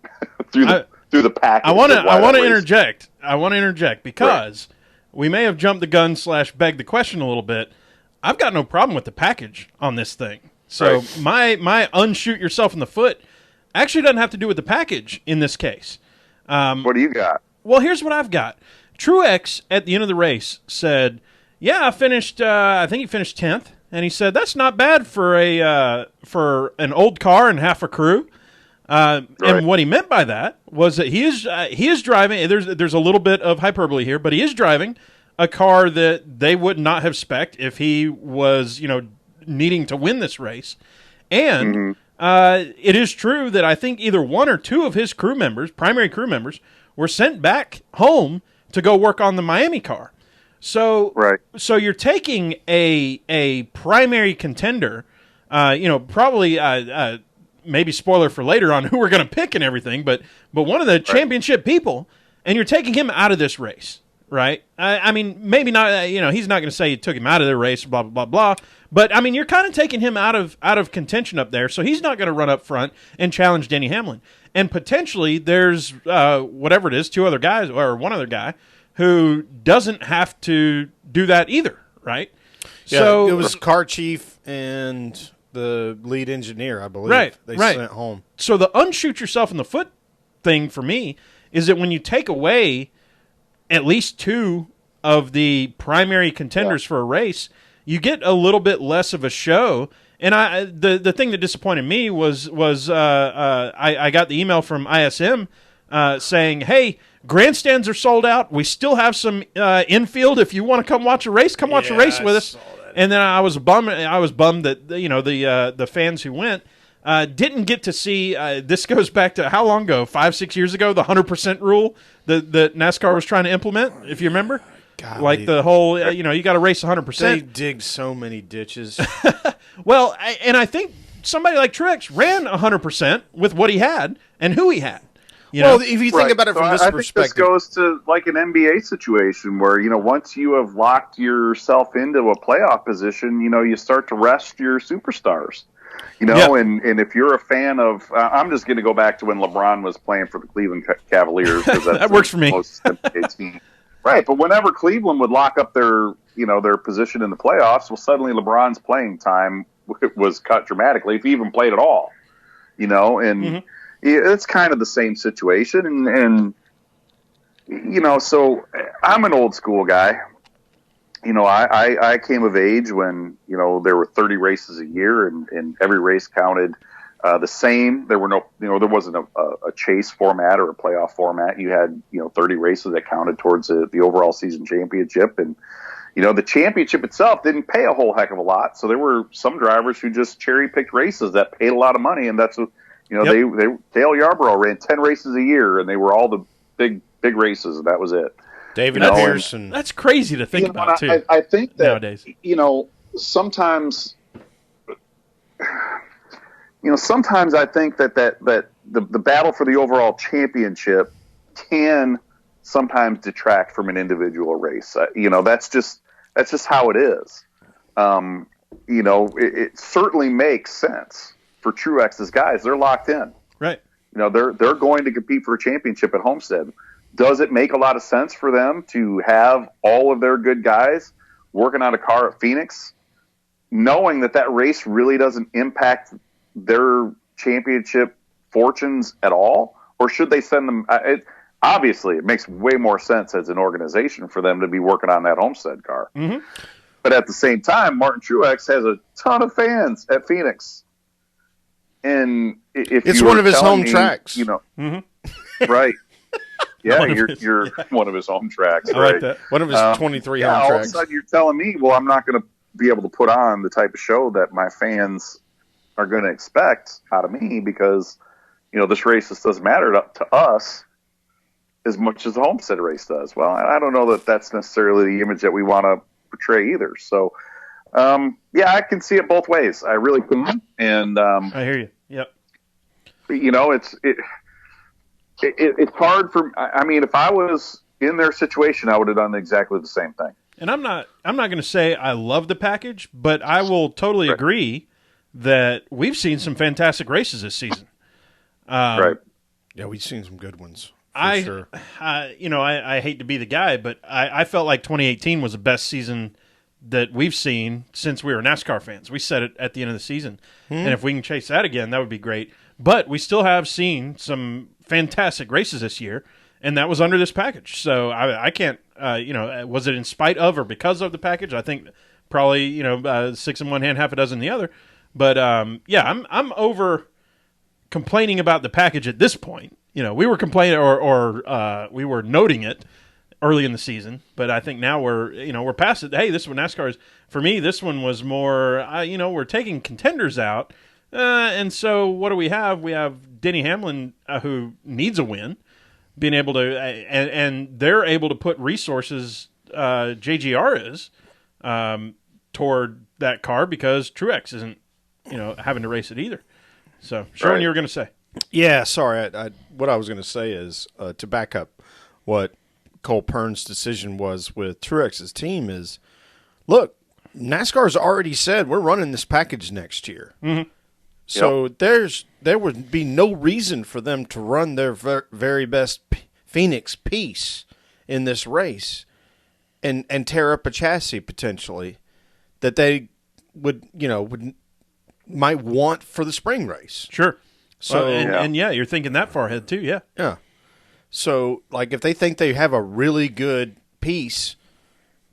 through the package. I want to interject. I want to interject because we may have jumped the gun / begged the question a little bit. I've got no problem with the package on this thing. So my unshoot yourself in the foot actually doesn't have to do with the package in this case. What do you got? Well, here's what I've got. Truex at the end of the race said, "Yeah, I finished. I think he finished 10th, and he said that's not bad for an old car and half a crew." And what he meant by that was that he is driving. There's a little bit of hyperbole here, but he is driving a car that they would not have spec'd if he was, needing to win this race. And it is true that I think either one or two of his primary crew members, were sent back home to go work on the Miami car. So you're taking a primary contender, probably maybe spoiler for later on who we're going to pick and everything, but one of the championship people, and you're taking him out of this race. Right? I mean, maybe not, he's not going to say you took him out of the race, blah, blah, blah, blah. But, I mean, you're kind of taking him out of contention up there, so he's not going to run up front and challenge Denny Hamlin. And potentially there's, whatever it is, two other guys or one other guy who doesn't have to do that either, right? Yeah, so it was car chief and the lead engineer, I believe. They sent home. So the unshoot yourself in the foot thing for me is that when you take away at least two of the primary contenders for a race, you get a little bit less of a show. And the thing that disappointed me was I got the email from ISM saying, "Hey, grandstands are sold out. We still have some infield. If you want to come watch a race, come watch a race with us." And then I was bummed. That the fans who went didn't get to see. This goes back to how long ago? 5-6 years ago, the 100% rule that NASCAR was trying to implement. If you remember, God, like the whole you got to race 100%. They dig so many ditches. Well, I think somebody like Truex ran 100% with what he had and who he had. Well, if you think about it from this I perspective, think this goes to like an NBA situation where once you have locked yourself into a playoff position, you start to rest your superstars. And if you're a fan of, I'm just going to go back to when LeBron was playing for the Cleveland Cavaliers because that works for me. Most NBA team. Right, but whenever Cleveland would lock up their position in the playoffs, well, suddenly LeBron's playing time was cut dramatically, if he even played at all. And it's kind of the same situation, and so I'm an old school guy. I came of age when there were 30 races a year, and every race counted the same. There were there wasn't a chase format or a playoff format. You had 30 races that counted towards the overall season championship, and the championship itself didn't pay a whole heck of a lot. So there were some drivers who just cherry picked races that paid a lot of money, and that's what Dale Yarborough ran 10 races a year, and they were all the big races, and that was it. David Pearson. That's crazy to think about too. I think that nowadays, sometimes. Sometimes I think that the battle for the overall championship can sometimes detract from an individual race. That's just how it is. It certainly makes sense for Truex's guys. They're locked in. Right. They're going to compete for a championship at Homestead. Does it make a lot of sense for them to have all of their good guys working on a car at Phoenix, knowing that race really doesn't impact their championship fortunes at all? Or should they send them? Obviously, it makes way more sense as an organization for them to be working on that Homestead car. Mm-hmm. But at the same time, Martin Truex has a ton of fans at Phoenix. And if it's one of his home tracks. Mm-hmm. Right. Yeah, you're one of his home tracks. I right? like that. One of his 23 home all tracks. Of a sudden you're telling me, well, I'm not going to be able to put on the type of show that my fans are going to expect out of me because, this race just doesn't matter to us as much as the Homestead race does. Well, I don't know that that's necessarily the image that we want to portray either. So, I can see it both ways. I really can. And I hear you. Yep. It's hard for. I mean, if I was in their situation, I would have done exactly the same thing. And I'm not going to say I love the package, but I will totally agree that we've seen some fantastic races this season. Right. Yeah, we've seen some good ones. Sure. I hate to be the guy, but I felt like 2018 was the best season that we've seen since we were NASCAR fans. We said it at the end of the season. And if we can chase that again, that would be great. But we still have seen some fantastic races this year, and that was under this package. So I can't, was it in spite of or because of the package? I think probably, 6 in one hand, half a dozen in the other. But, I'm over complaining about the package at this point. We were complaining or we were noting it early in the season, but I think now we're past it. Hey, this one NASCAR is, for me, this one was more, we're taking contenders out. And so what do we have? We have Denny Hamlin, who needs a win, being able to, and they're able to put resources, JGR is, toward that car because Truex isn't, having to race it either. So, Sean, right. You were going to say. Yeah, sorry. What I was going to say is, to back up what Cole Pern's decision was with Truex's team is, look, NASCAR's already said we're running this package next year. Mm-hmm. So there would be no reason for them to run their very best Phoenix piece in this race and tear up a chassis potentially that they might want for the spring race. Sure. So and you're thinking that far ahead too. Yeah. Yeah. So if they think they have a really good piece,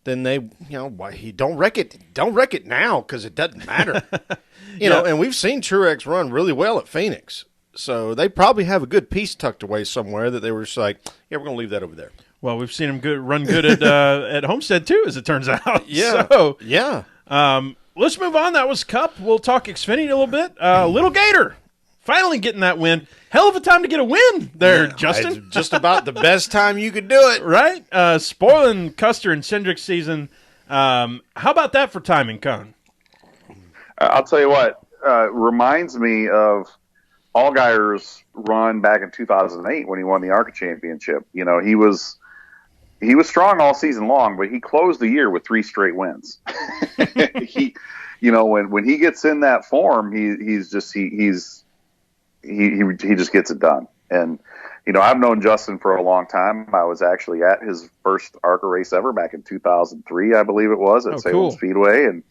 then they don't wreck it now because it doesn't matter. And we've seen Truex run really well at Phoenix. So they probably have a good piece tucked away somewhere that they were just like, yeah, we're going to leave that over there. Well, we've seen him run good at Homestead too, as it turns out. Yeah. So, yeah. Let's move on. That was Cup. We'll talk Xfinity a little bit. Little Gator finally getting that win. Hell of a time to get a win there, Justin. It's just about the best time you could do it. Right? Spoiling Custer and Cindric's season. How about that for timing, Cone? I'll tell you what. Reminds me of Allgaier's run back in 2008 when he won the ARCA championship. He was strong all season long, but he closed the year with 3 straight wins. When he gets in that form, he just gets it done. And I've known Justin for a long time. I was actually at his first ARCA race ever back in 2003, I believe it was, at Salem Speedway, and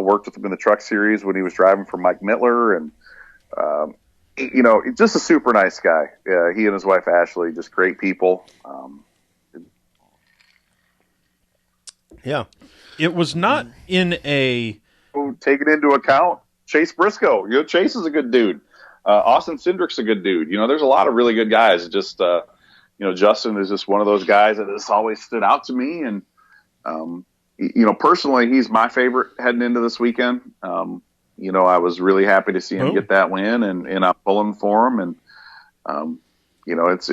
worked with him in the Truck Series when he was driving for Mike Mittler, and just a super nice guy. He and his wife Ashley, just great people. Yeah, it was not in a. Taking into account Chase Briscoe. You know, Chase is a good dude. Austin Cindric's a good dude. You know, there's a lot of really good guys. Just you know, Justin is just one of those guys that has always stood out to me. And you know, personally, he's my favorite heading into this weekend. You know, I was really happy to see him get that win, and I'm pulling for him. And you know, it's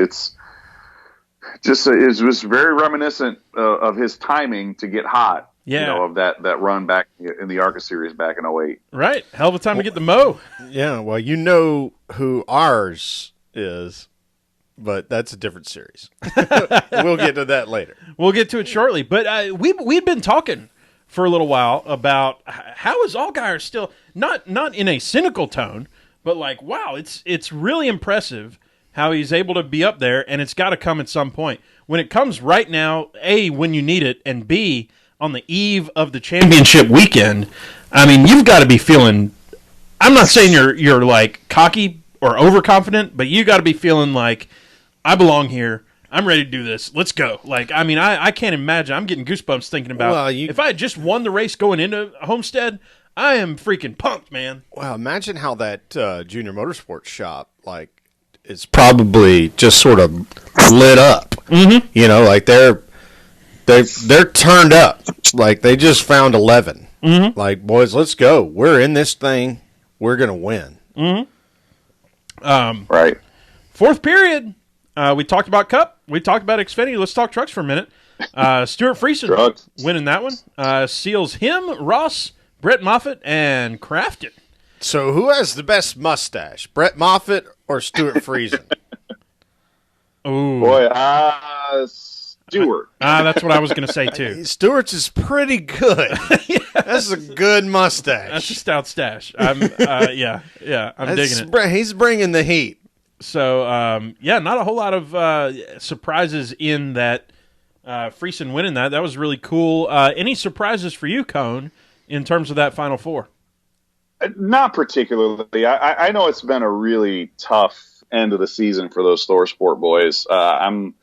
just it was very reminiscent of his timing to get hot. Yeah. You know, of that run back in the ARCA series back in 08. Right. Hell of a time to get the Mo. Yeah, well, you know who ours is, but that's a different series. We'll get to that later. We'll get to it shortly. But we'd been talking for a little while about how is Allgaier still, not in a cynical tone, but like, wow, it's really impressive how he's able to be up there, and it's got to come at some point. When it comes right now, A, when you need it, and B, on the eve of the championship weekend, I mean, you've got to be feeling, I'm not saying you're like cocky or overconfident, but you got to be feeling like, I belong here. I'm ready to do this. Let's go. Like, I mean, I can't imagine. I'm getting goosebumps thinking about if I had just won the race going into Homestead, I am freaking pumped, man. Well, imagine how that junior motorsports shop, like, is probably just sort of lit up. Mm-hmm. You know, like they're turned up. Like they just found 11. Mm-hmm. Like, boys, let's go. We're in this thing. We're gonna win. Mm-hmm. Right. Fourth period. We talked about Cup. We talked about Xfinity. Let's talk trucks for a minute. Stuart Friesen winning that one. Seals him, Ross, Brett Moffitt, and Crafton. So who has the best mustache, Brett Moffitt or Stuart Friesen? Ooh. Boy, Stewart. That's what I was going to say, too. Stewart's is pretty good. That's a good mustache. That's a stout stash. I'm digging it. He's bringing the heat. So, not a whole lot of surprises in that Friesen winning that. That was really cool. Any surprises for you, Cone, in terms of that Final Four? Not particularly. I know it's been a really tough end of the season for those Thor Sport boys. I'm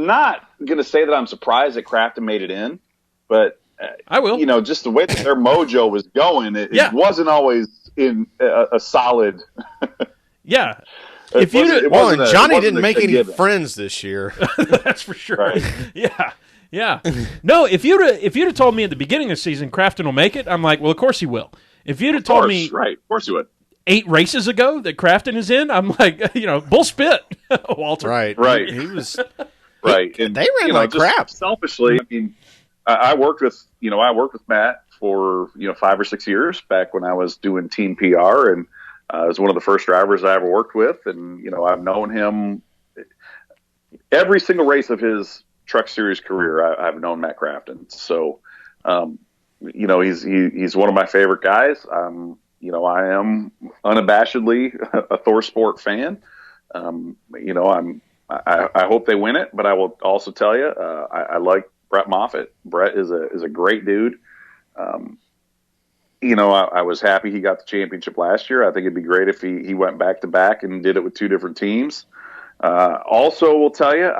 not going to say that I'm surprised that Crafton made it in, but I will. You know, just the way that their mojo was going, it wasn't always in a solid. Yeah. And Johnny didn't make any friends this year. That's for sure. Right. Yeah. No, if you'd have told me at the beginning of the season Crafton will make it, I'm like, well, of course he will. If you'd have told me, right, of course he would. 8 races ago that Crafton is in, I'm like, bull spit, Walter. Right. He was right. And they ran like crap. Selfishly, I mean, I worked with Matt for 5 or 6 years back when I was doing team PR, and I was one of the first drivers I ever worked with, and I've known him every single race of his Truck Series career. I've known Matt Crafton, so he's one of my favorite guys. I am unabashedly a Thor Sport fan. I hope they win it, but I will also tell you, I like Brett Moffitt. Brett is a great dude. I was happy he got the championship last year. I think it'd be great if he went back to back and did it with 2 different teams. Also, will tell you,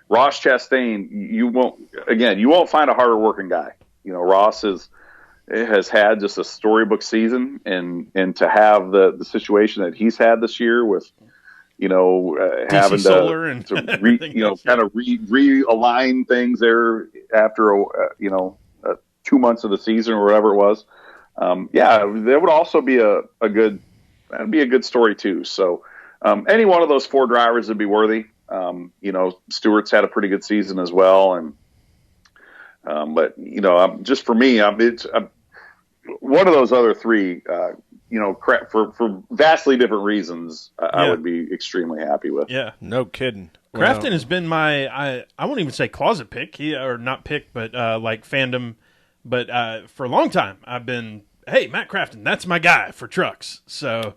Ross Chastain, you won't find a harder working guy. Ross has had just a storybook season, and to have the situation that he's had this year with, having to realign things there after 2 months of the season or whatever it was. That would also be a good story too. So any one of those 4 drivers would be worthy. Stewart's had a pretty good season as well, and but just for me, it's one of those other 3. For vastly different reasons, I would be extremely happy with. Yeah, no kidding. Crafton has been my I won't even say closet pick, or not pick, but like fandom. But for a long time, I've been, hey, Matt Crafton, that's my guy for trucks. So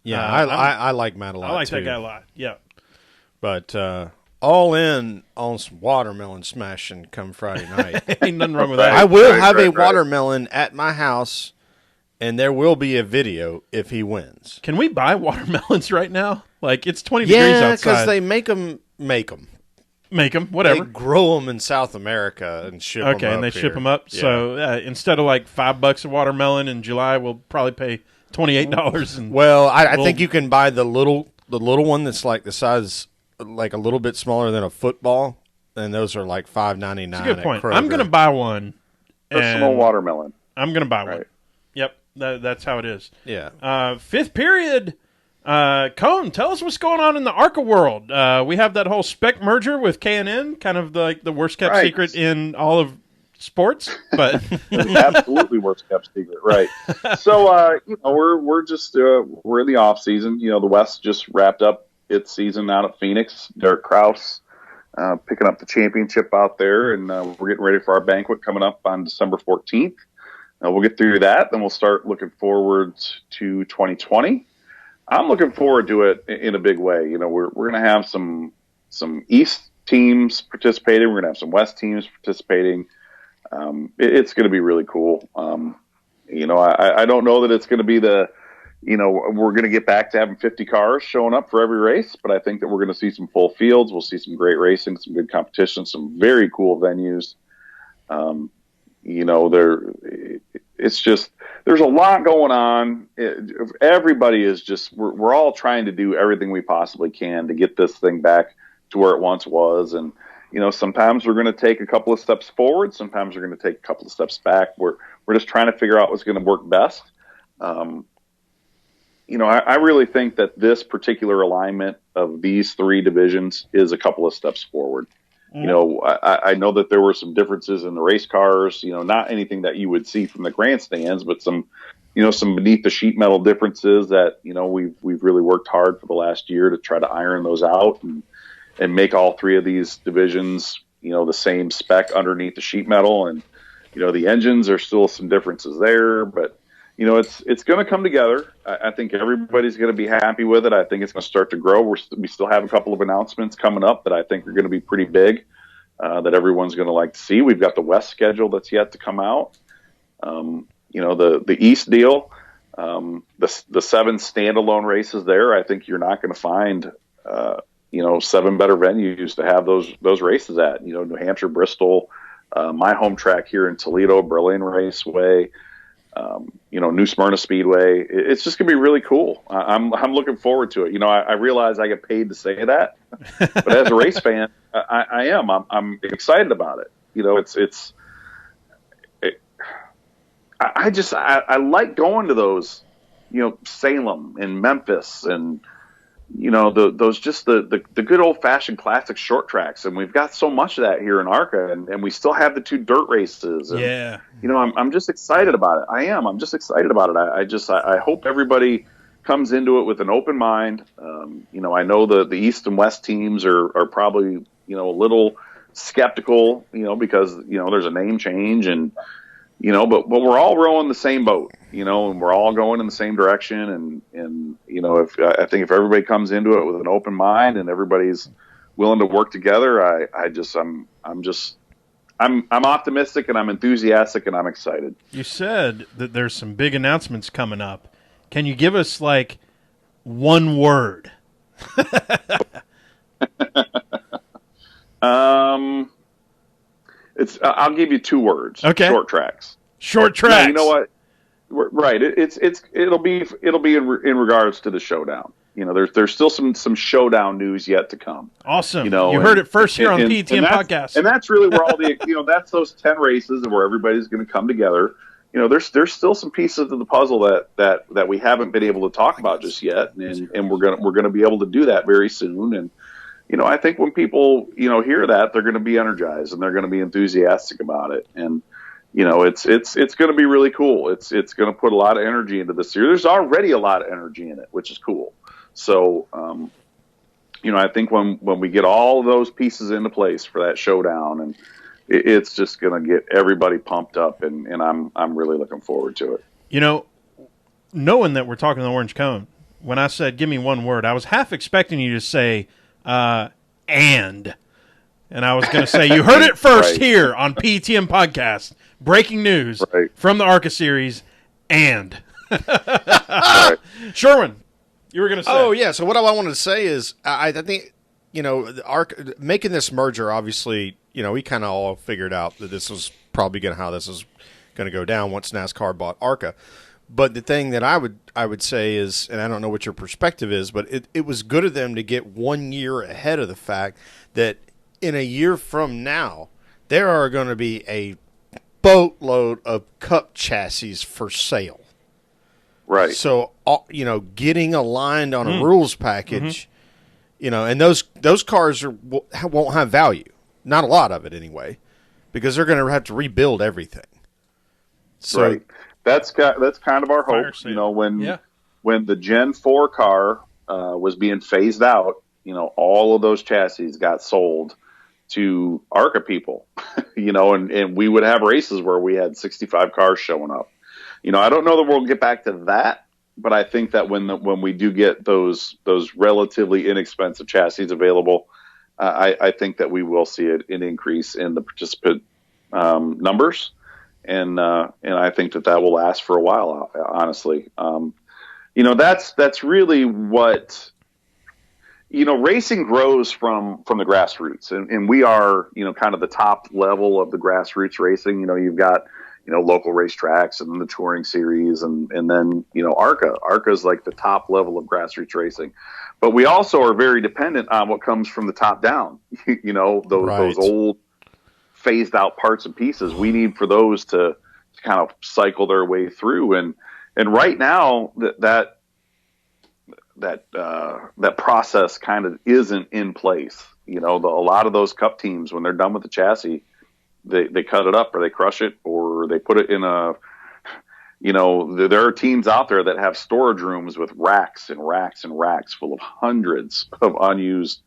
yeah, I like Matt a lot. I like too. that guy a lot. Yeah, but all in on some watermelon smashing come Friday night. Ain't nothing wrong with that. I will have a watermelon at my house, and there will be a video if he wins. Can we buy watermelons right now? Like, it's 20 degrees outside. Yeah, because they make them. make them, whatever. They grow them in South America and ship them up. Okay, and they ship here. them up. Yeah. So instead of like $5 a watermelon in July, we'll probably pay $28. And Well, I think you can buy the little one that's like the size, like a little bit smaller than a football, and those are like $5.99. That's a good point. Kroger. I'm going to buy one. Personal watermelon. I'm going to buy one. Right. Yep, that's how it is. Yeah. Fifth period. Cone, tell us what's going on in the ARCA world. We have that whole spec merger with K&N, kind of the worst kept secret in all of sports, but absolutely worst kept secret, right? So we're just we're in the off season. The West just wrapped up its season out at Phoenix. Derek Kraus picking up the championship out there, and we're getting ready for our banquet coming up on December 14th. We'll get through that, then we'll start looking forward to 2020. I'm looking forward to it in a big way. We're going to have some East teams participating. We're going to have some West teams participating. It's going to be really cool. I don't know that it's going to be we're going to get back to having 50 cars showing up for every race, but I think that we're going to see some full fields. We'll see some great racing, some good competition, some very cool venues. It's just, there's a lot going on. Everybody is just, we're all trying to do everything we possibly can to get this thing back to where it once was. And, sometimes we're going to take a couple of steps forward. Sometimes we're going to take a couple of steps back. We're just trying to figure out what's going to work best. I really think that this particular alignment of these three divisions is a couple of steps forward. I know that there were some differences in the race cars, not anything that you would see from the grandstands, but some beneath the sheet metal differences that, we've really worked hard for the last year to try to iron those out and make all three of these divisions, the same spec underneath the sheet metal. And, the engines are still some differences there, but, it's going to come together. I think everybody's going to be happy with it. I think it's going to start to grow. We still have a couple of announcements coming up that I think are going to be pretty big, that everyone's going to like to see. We've got the West schedule that's yet to come out. The East deal, the 7 standalone races there. I think you're not going to find, 7 better venues to have those races at. New Hampshire, Bristol, my home track here in Toledo, Berlin Raceway. New Smyrna Speedway. It's just going to be really cool. I'm looking forward to it. I realize I get paid to say that, but as a race fan, I am. I'm excited about it. I like going to those, Salem and Memphis and, those just the good old fashioned classic short tracks. And we've got so much of that here in ARCA, and we still have the 2 dirt races. And, yeah. I'm just excited about it. I'm just excited about it. I hope everybody comes into it with an open mind. I know the East and West teams are probably, a little skeptical, because, there's a name change and, but we're all rowing the same boat, and we're all going in the same direction. And I think if everybody comes into it with an open mind and everybody's willing to work together, I'm optimistic and I'm enthusiastic and I'm excited. You said that there's some big announcements coming up. Can you give us like one word? I'll give you 2 words. Okay. Short tracks. Short tracks. No, you know what? Right. It'll be in regards to the showdown. There's still some showdown news yet to come. Awesome. You heard it first here on PTM Podcast. And that's really where all the that's those 10 races where everybody's going to come together. There's still some pieces of the puzzle that we haven't been able to talk about just yet, and we're gonna be able to do that very soon. And I think when people hear that, they're going to be energized and they're going to be enthusiastic about it. And it's going to be really cool. It's going to put a lot of energy into this year. There's already a lot of energy in it, which is cool. So, I think when we get all of those pieces into place for that showdown, and it's just going to get everybody pumped up, and I'm really looking forward to it. Knowing that we're talking the Orange Cone, when I said give me one word, I was half expecting you to say and I was going to say you heard it first right. here on PTM Podcast. Breaking news from the ARCA series and right. Sherwin. You were going to say. Oh, yeah. So what I wanted to say is I think, making this merger, obviously, we kind of all figured out that this was probably how this is going to go down once NASCAR bought ARCA. But the thing that I would say is, and I don't know what your perspective is, but it was good of them to get 1 year ahead of the fact that in a year from now, there are going to be a boatload of Cup chassis for sale. Right. So, getting aligned on a rules package, and those cars won't have value. Not a lot of it anyway, because they're going to have to rebuild everything. So, right. That's kind of our hope. When the Gen 4 car was being phased out, all of those chassis got sold to ARCA people, and we would have races where we had 65 cars showing up. I don't know that we'll get back to that, but I think that when we do get those relatively inexpensive chassis available, I think that we will see an increase in the participant numbers. And I think that will last for a while, honestly. That's really what, racing grows from the grassroots, and we are, kind of the top level of the grassroots racing. You've got, local racetracks and the touring series, and then, ARCA is like the top level of grassroots racing. But we also are very dependent on what comes from the top down, those old phased out parts and pieces. We need for those to kind of cycle their way through, and right now that process kind of isn't in place. A lot of those Cup teams, when they're done with the chassis, they cut it up, or they crush it, or they put it in there are teams out there that have storage rooms with racks and racks and racks full of hundreds of unused,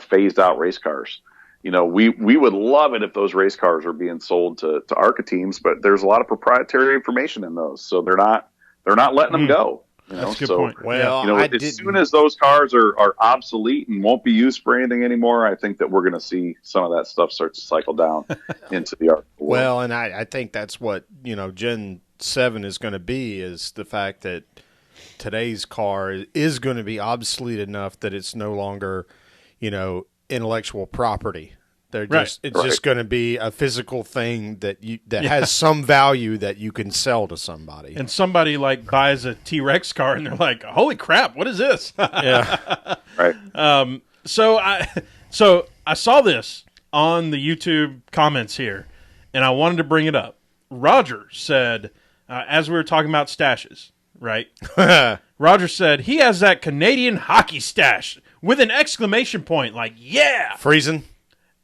phased out race cars. We would love it if those race cars were being sold to ARCA teams, but there's a lot of proprietary information in those, so they're not letting them go. That's a good point. Well, as soon as those cars are obsolete and won't be used for anything anymore, I think that we're going to see some of that stuff start to cycle down into the ARCA world. Well, and I think that's what Gen 7 is going to be, is the fact that today's car is going to be obsolete enough that it's no longer, intellectual property. It's just going to be a physical thing that has some value that you can sell to somebody. And somebody buys a T-Rex car and they're like, "Holy crap, what is this?" Yeah. Right. So I saw this on the YouTube comments here, and I wanted to bring it up. Roger said, as we were talking about stashes, right? Roger said he has that Canadian hockey stash with an exclamation point, yeah! Friesen?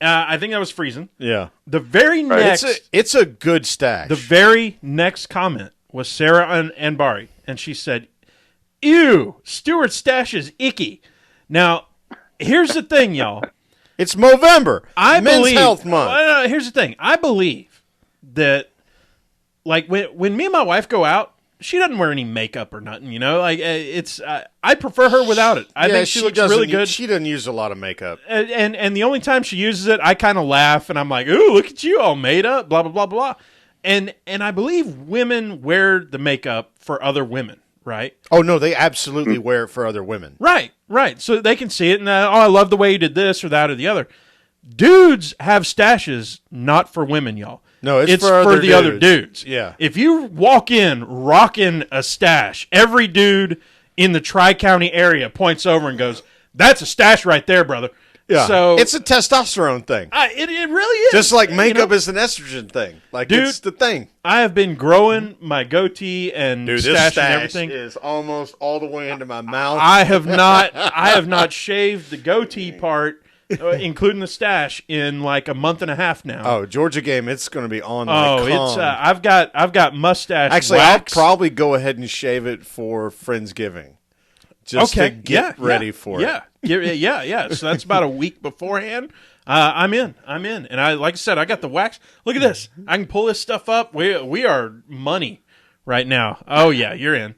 I think that was Friesen. Yeah. The very next... It's a good stash. The very next comment was Sarah Anbari, and she said, "Ew, Stuart's stash is icky." Now, here's the thing, y'all. It's Movember. Men's Health Month. Here's the thing. I believe that, when me and my wife go out, she doesn't wear any makeup or nothing, I prefer her without it. I think she looks really good. She doesn't use a lot of makeup. And the only time she uses it, I kind of laugh, and I'm like, "Ooh, look at you, all made up, blah, blah, blah, blah." And I believe women wear the makeup for other women, right? Oh, no, they absolutely wear it for other women. Right. So they can see it, and, I love the way you did this or that or the other. Dudes have stashes not for women, y'all. No, it's for the other dudes. Yeah. If you walk in rocking a stash, every dude in the Tri-County area points over and goes, "That's a stash right there, brother." Yeah. So it's a testosterone thing. It really is. Just like makeup is an estrogen thing. Dude, it's the thing. I have been growing my goatee and stash and everything. Is almost all the way into my mouth. I have not shaved the goatee part, including the stash, in a month and a half now. Oh, Georgia game, it's going to be on. It's I've got mustache. Actually, wax. I'll probably go ahead and shave it for Friendsgiving, just to get ready for it. Yeah. So that's about a week beforehand. I'm in, and like I said, I got the wax. Look at this. I can pull this stuff up. We are money right now. Oh yeah, you're in.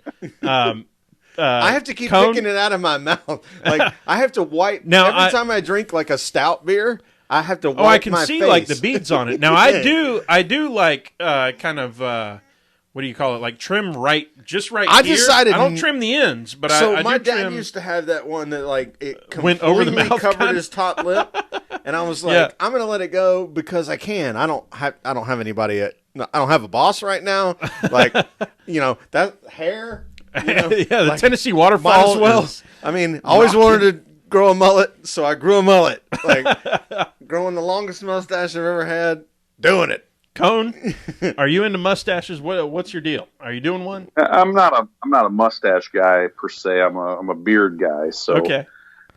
I have to keep picking it out of my mouth. I have to wipe now. Every time I drink a stout beer, I have to wipe my face. I can see the beads on it. Now I do kind of what do you call it? Like trim just right I here. decided I don't trim the ends, but so I my do dad trim. used to have that one that like it Went over the mouth, covered kinda. his top lip, and I was like, Yeah. I'm gonna let it go because I can. I don't have anybody. I don't have a boss right now. Like that hair. Yeah, the like, Tennessee might waterfall as well. is I mean, I always wanted to grow a mullet, so I grew a mullet. Like growing the longest mustache I've ever had. Doing it. Cone, are you into mustaches? What's your deal? Are you doing one? I'm not a mustache guy per se. I'm a beard guy. So Okay.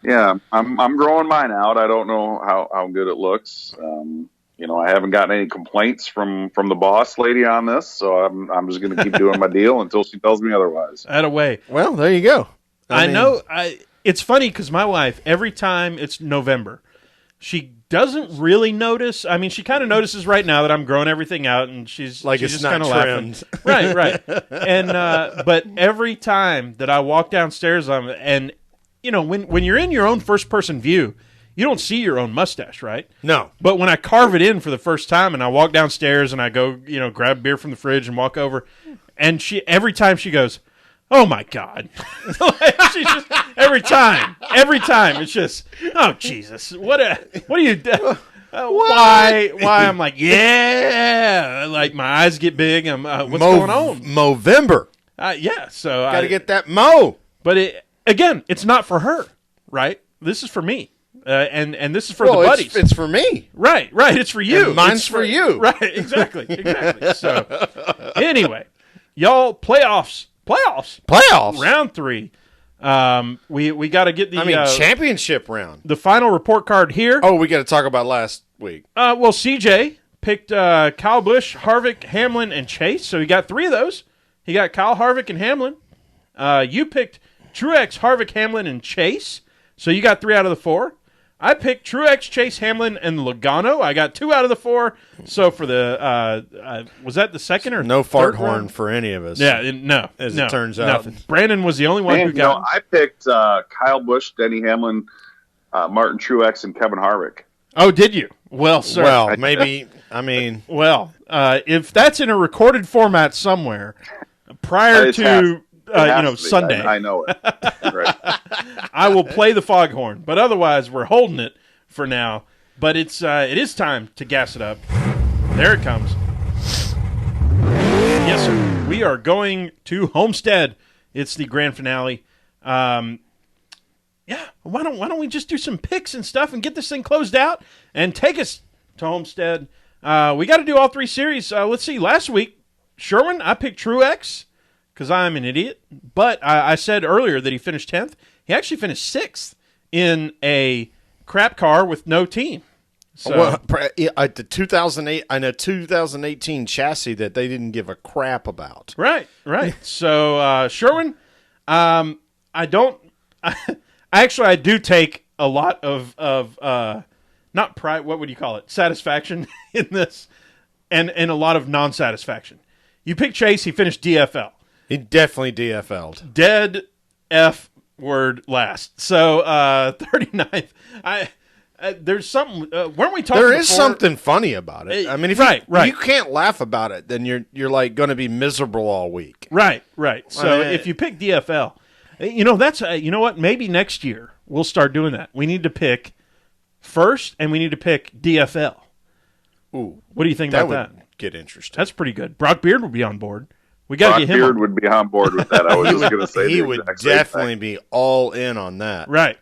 yeah, I'm growing mine out. I don't know how good it looks. I haven't gotten any complaints from the boss lady on this, so I'm just going to keep doing my deal until she tells me otherwise. Way. Well, there you go. I know. It's funny because my wife, every time it's November, she doesn't really notice. I mean, she kind of notices right now that I'm growing everything out, and she's Like she's it's just not kind of laughing. trimmed. Right. And but every time that I walk downstairs, and when you're in your own first person view, you don't see your own mustache, right? No. But when I carve it in for the first time, and I walk downstairs and I go, grab beer from the fridge and walk over, and every time she goes, "Oh my God!" She's just every time it's just, "Oh Jesus, what do you do?" Why? I'm like, yeah, like my eyes get big. I'm what's going on? Movember. Yeah, so Got to get that mo. But it's not for her, right? This is for me, and this is for the buddies. It's for me. Right. It's for you. And mine's It's for you. Right. Exactly. So anyway, y'all, playoffs. Round 3. We got to get the championship round. the final report card here. Oh, we got to talk about last week. Well, CJ picked Kyle Busch, Harvick, Hamlin, and Chase. So he got 3 of those. He got Kyle, Harvick, and Hamlin. You picked Truex, Harvick, Hamlin, and Chase. So you got 3 out of the 4. I picked Truex, Chase, Hamlin, and Logano. I got 2 out of the 4. So for the was that the second or No fart third horn round? for any of us. Yeah, no. As no, it turns out. nothing. Brandon was the only one who got. I picked Kyle Busch, Denny Hamlin, Martin Truex, and Kevin Harvick. Oh, did you? Well, sir. Well, maybe. I mean, well, if that's in a recorded format somewhere, prior to Sunday, I know it. Right. I will play the foghorn. But otherwise, we're holding it for now. But it is time to gas it up. There it comes. Yes, sir. We are going to Homestead. It's the grand finale. Yeah, why don't we just do some picks and stuff and get this thing closed out and take us to Homestead? We got to do all 3 series. Let's see. Last week, Sherwin, I picked Truex because I'm an idiot. But I said earlier that he finished 10th. He actually finished 6th in a crap car with no team. So, the 2008 and a 2018 chassis that they didn't give a crap about. Right. So, Sherwin, I do take a lot of not pride. What would you call it? Satisfaction in this, and a lot of non-satisfaction. You picked Chase. He finished DFL. He definitely DFL'd. Dead F word last. So 39th. There's something. Weren't we talking? There is before? something funny about it. I mean, if you can't laugh about it, then you're like going to be miserable all week. Right. So if you pick DFL, that's you know what? Maybe next year we'll start doing that. We need to pick first, and we need to pick DFL. Ooh, what do you think about that? Would get interesting. That's pretty good. Brock Beard would be on board. We got to get him. Beard would be on board with that. I was just going to say he would definitely be all in on that. Right.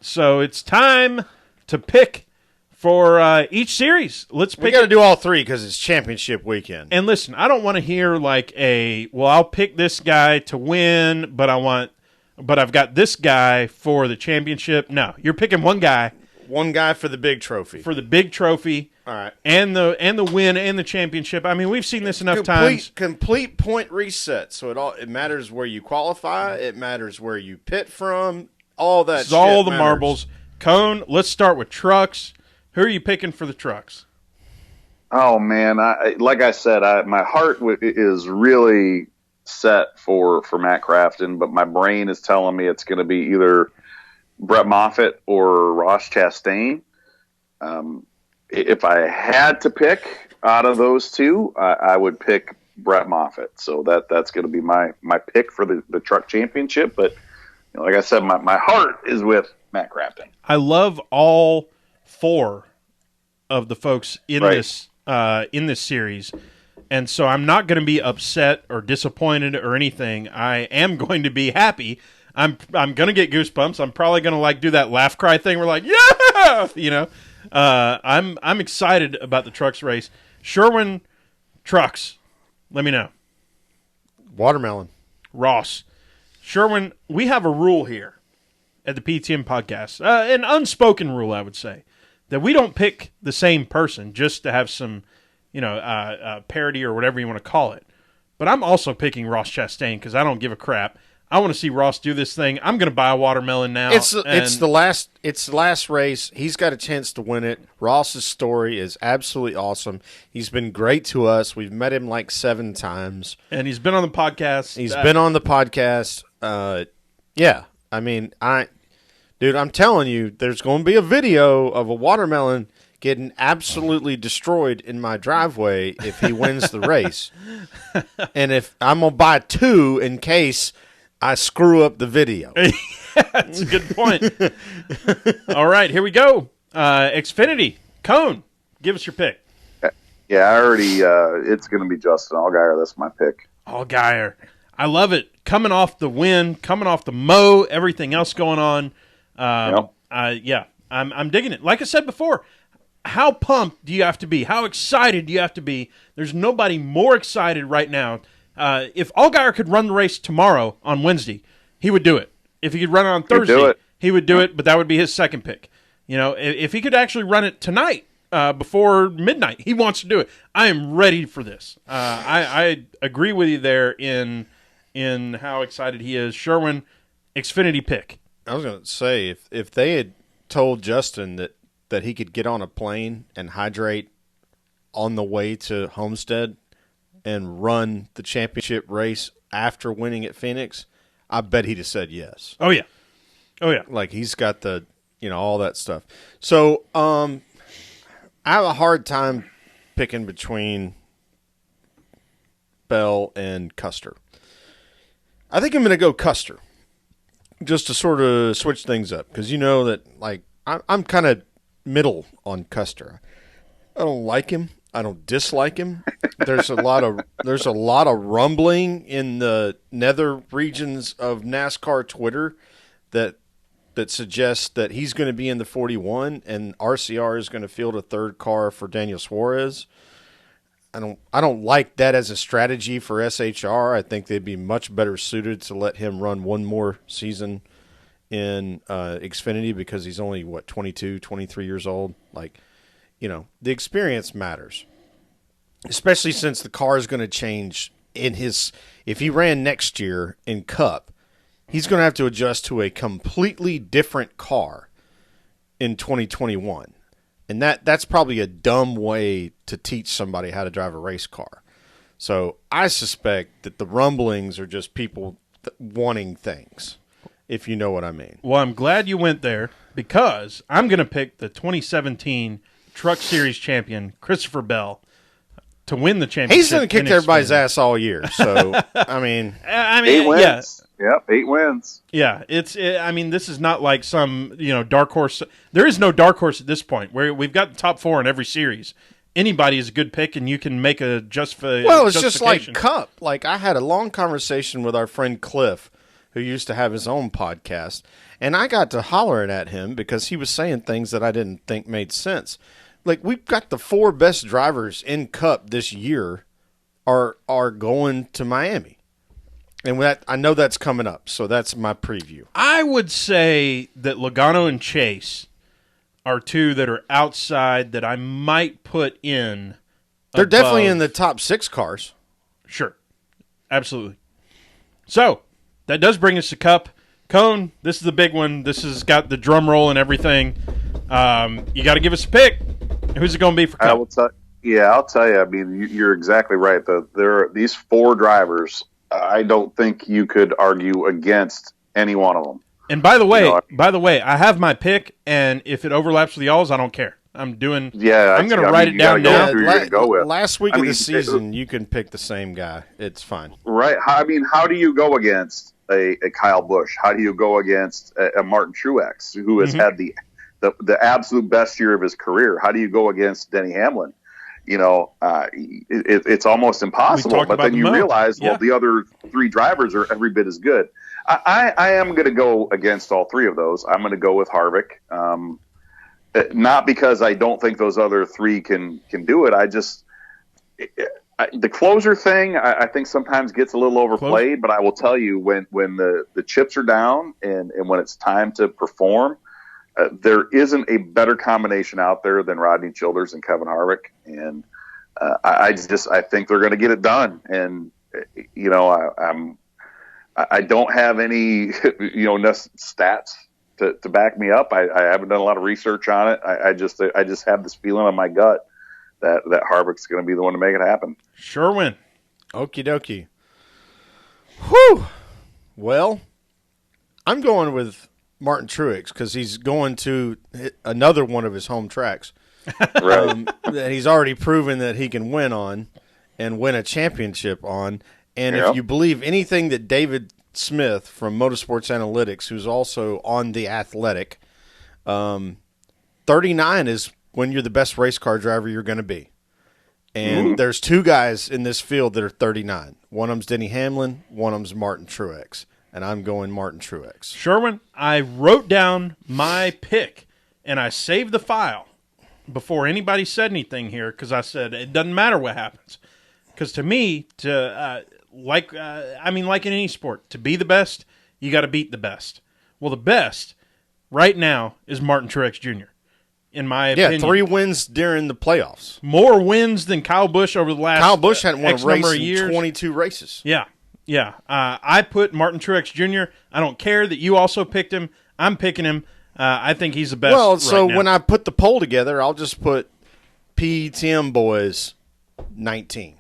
So it's time to pick for each series. Let's pick. We got to do all 3 because it's championship weekend. And listen, I don't want to hear like I'll pick this guy to win, but I've got this guy for the championship. No, you're picking one guy. One guy for the big trophy. For the big trophy. All right. And the win and the championship. I mean, we've seen this enough times. Complete point reset. So it matters where you qualify. It matters where you pit from. All that. It's all the marbles. Cone. Let's start with trucks. Who are you picking for the trucks? Oh man, like I said, my heart is really set for Matt Crafton, but my brain is telling me it's going to be either Brett Moffitt or Ross Chastain. If I had to pick out of those 2, I would pick Brett Moffitt. So that's going to be my pick for the truck championship. But like I said, my heart is with Matt Crafton. I love all 4 of the folks in this series, and so I'm not going to be upset or disappointed or anything. I am going to be happy. I'm going to get goosebumps. I'm probably going to do that laugh cry thing. We're like, yeah, I'm excited about the trucks race. Sherwin trucks. Let me know. Watermelon. Ross. Sherwin, we have a rule here at the PTM podcast, an unspoken rule, I would say, that we don't pick the same person just to have some, parody or whatever you want to call it. But I'm also picking Ross Chastain because I don't give a crap. I want to see Ross do this thing. I'm going to buy a watermelon now. It's the last race. He's got a chance to win it. Ross's story is absolutely awesome. He's been great to us. We've met him 7 times, and he's been on the podcast. Yeah, I mean, dude, I'm telling you, there's going to be a video of a watermelon getting absolutely destroyed in my driveway if he wins the race, and if I'm gonna buy 2 in case I screw up the video. That's a good point. All right, here we go. Xfinity, Cone, give us your pick. Yeah, I already, it's going to be Justin Allgaier. That's my pick. Allgaier. I love it. Coming off the win, coming off the mow, everything else going on. I'm digging it. Like I said before, how pumped do you have to be? How excited do you have to be? There's nobody more excited right now. If Allgaier could run the race tomorrow on Wednesday, he would do it. If he could run it on Thursday, he would do it, but that would be his second pick. If he could actually run it tonight before midnight, he wants to do it. I am ready for this. I agree with you there in how excited he is. Sherwin, Xfinity pick. I was going to say, if they had told Justin that he could get on a plane and hydrate on the way to Homestead and run the championship race after winning at Phoenix, I bet he'd have said yes. Oh, yeah. He's got the, all that stuff. So I have a hard time picking between Bell and Custer. I think I'm going to go Custer just to sort of switch things up because that, I'm kind of middle on Custer. I don't like him. I don't dislike him. There's a lot of rumbling in the nether regions of NASCAR Twitter that suggests that he's going to be in the 41 and RCR is going to field a third car for Daniel Suarez. I don't like that as a strategy for SHR. I think they'd be much better suited to let him run one more season in Xfinity because he's only 22, 23 years old. The experience matters, especially since the car is going to change if he ran next year in Cup, he's going to have to adjust to a completely different car in 2021. And that's probably a dumb way to teach somebody how to drive a race car. So I suspect that the rumblings are just people wanting things, if you know what I mean. Well, I'm glad you went there because I'm going to pick the 2017 Truck Series champion, Christopher Bell, to win the championship. He's going to kick everybody's ass all year. So, I mean 8 wins. Yeah. Yep, 8 wins. Yeah, this is not like some, dark horse. There is no dark horse at this point. Where we've got the top 4 in every series. Anybody is a good pick, and you can make a Well, it's just like Cup. I had a long conversation with our friend Cliff, who used to have his own podcast, and I got to hollering at him because he was saying things that I didn't think made sense. We've got the 4 best drivers in Cup this year are going to Miami. And I know that's coming up, so that's my preview. I would say that Logano and Chase are 2 that are outside that I might put in. They're definitely in the top 6 cars. Sure. Absolutely. So, that does bring us to Cup. Cone, this is the big one. This has got the drum roll and everything. You got to give us a pick. Who's it going to be for Cup? I'll tell you. I mean, you're exactly right. There are these 4 drivers. I don't think you could argue against any one of them. And by the way, I have my pick, and if it overlaps with y'all's, I don't care. I'm doing. Yeah, I'm going to write it down go now. with who you're gonna go with. Last week of the season, you can pick the same guy. It's fine. Right. I mean, how do you go against a Kyle Busch? How do you go against a Martin Truex, who has had the absolute best year of his career? How do you go against Denny Hamlin? It's almost impossible. But then you realize, well, the other three drivers are every bit as good. I am going to go against all three of those. I'm going to go with Harvick. Not because I don't think those other three can do it. The closer thing, I think sometimes gets a little overplayed. But I will tell you, when the chips are down and when it's time to perform, there isn't a better combination out there than Rodney Childers and Kevin Harvick. And I think they're going to get it done. And I don't have any stats to back me up. I haven't done a lot of research on it. I just have this feeling in my gut that Harvick's going to be the one to make it happen. Sherwin. Okie dokie. Whew. Well, I'm going with Martin Truex because he's going to another one of his home tracks. Right. That he's already proven that he can win on and win a championship on. And if you believe anything that David Smith from Motorsports Analytics, who's also on The Athletic, 39 is when you're the best race car driver you're going to be. And there's two guys in this field that are 39. One of them's Denny Hamlin, one of them's Martin Truex. And I'm going Martin Truex. Sherwin, I wrote down my pick, and I saved the file before anybody said anything here because I said it doesn't matter what happens. Because to me, like in any sport, to be the best, you got to beat the best. Well, the best right now is Martin Truex Jr., in my opinion. Yeah, 3 wins during the playoffs. More wins than Kyle Busch over the last Kyle Busch hadn't won a race number of in years. 22 races. Yeah. I put Martin Truex Jr. I don't care that you also picked him. I'm picking him. I think he's the best. Well, so now. when I put the poll together, I'll just put PTM Boys 19.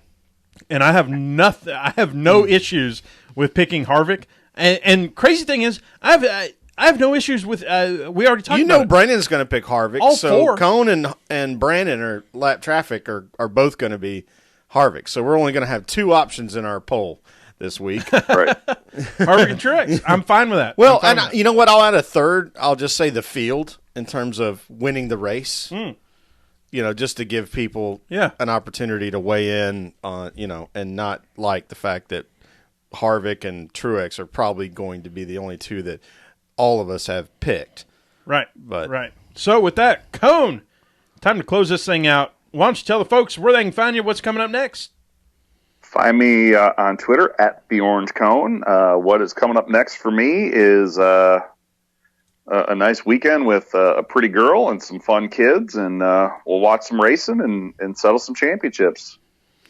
And I have nothing. I have no issues with picking Harvick. And crazy thing is, I have no issues with. We already talked. about it. Brandon's going to pick Harvick. All so four. Cone and Brandon or Lap Traffic are both going to be Harvick. So we're only going to have 2 options in our poll this week. Right. Harvick and Truex. I'm fine with that. Well, and you know what? I'll add a third. I'll just say the field in terms of winning the race. Just to give people an opportunity to weigh in on, and not like the fact that Harvick and Truex are probably going to be the only 2 that all of us have picked. Right. But right. So with that, Cone, time to close this thing out. Why don't you tell the folks where they can find you, what's coming up next? Find me on Twitter at the Orange Cone. What is coming up next for me is a nice weekend with a pretty girl and some fun kids, and we'll watch some racing and settle some championships.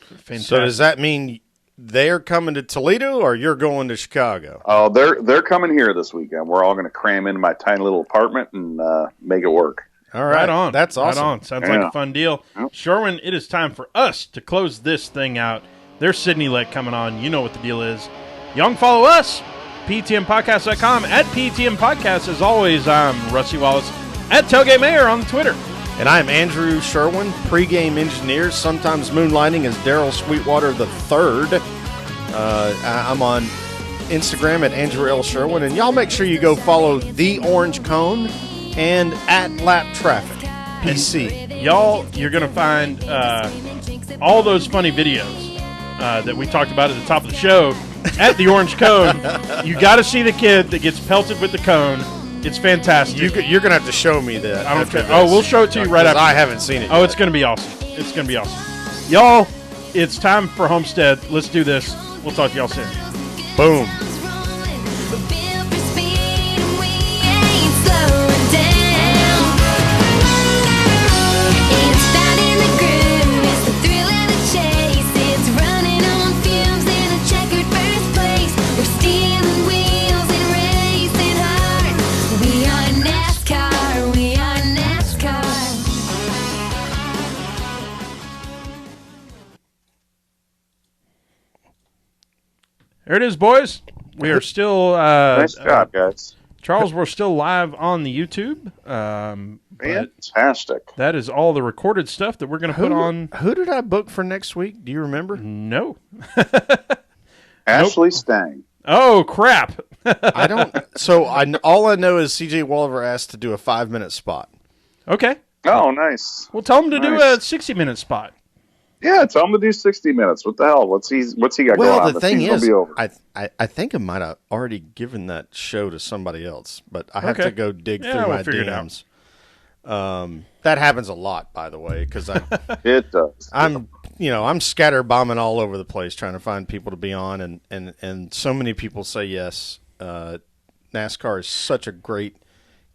Fantastic. So does that mean they're coming to Toledo or you're going to Chicago? Oh, they're coming here this weekend. We're all going to cram into my tiny little apartment and make it work. All right. Right on. That's awesome. Right on. Sounds like a fun deal. Yep. Sherwin, it is time for us to close this thing out. There's Sydney Lett coming on. You know what the deal is. Y'all can follow us, PTMpodcast.com, at PTM Podcast. As always, I'm Rusty Wallace, at Tailgate Mayor on Twitter. And I'm Andrew Sherwin, pregame engineer, sometimes moonlighting as Daryl Sweetwater III. I'm on Instagram at Andrew L. Sherwin. And y'all make sure you go follow The Orange Cone and at Lap Traffic, PC. Y'all, you're going to find all those funny videos that we talked about at the top of the show at the Orange Cone. You got to see the kid that gets pelted with the cone. It's fantastic. You're going to have to show me that. I don't care. Oh, we'll show it to you right after. I haven't seen it Oh, yet. it's going to be awesome. It's going to be awesome. Y'all, it's time for Homestead. Let's do this. We'll talk to y'all soon. Boom. There it is, boys. We are still Nice job, guys. Charles, we're still live on the YouTube, Fantastic. That is all the recorded stuff that we're going to put on. Who did I book for next week? Do you remember? No. Ashley Stang. Oh, crap. I don't. So all I know is CJ Walliver asked to do a 5-minute spot. Okay. Oh, nice. Well, tell him to do a 60-minute spot. Yeah, tell him to do 60 minutes. What the hell? What's he got going on? Well, the thing is, be over. I think I might have already given that show to somebody else, but I have to go dig through my DMs. That happens a lot, by the way, because it does. I'm scatter bombing all over the place trying to find people to be on, and so many people say yes. NASCAR is such a great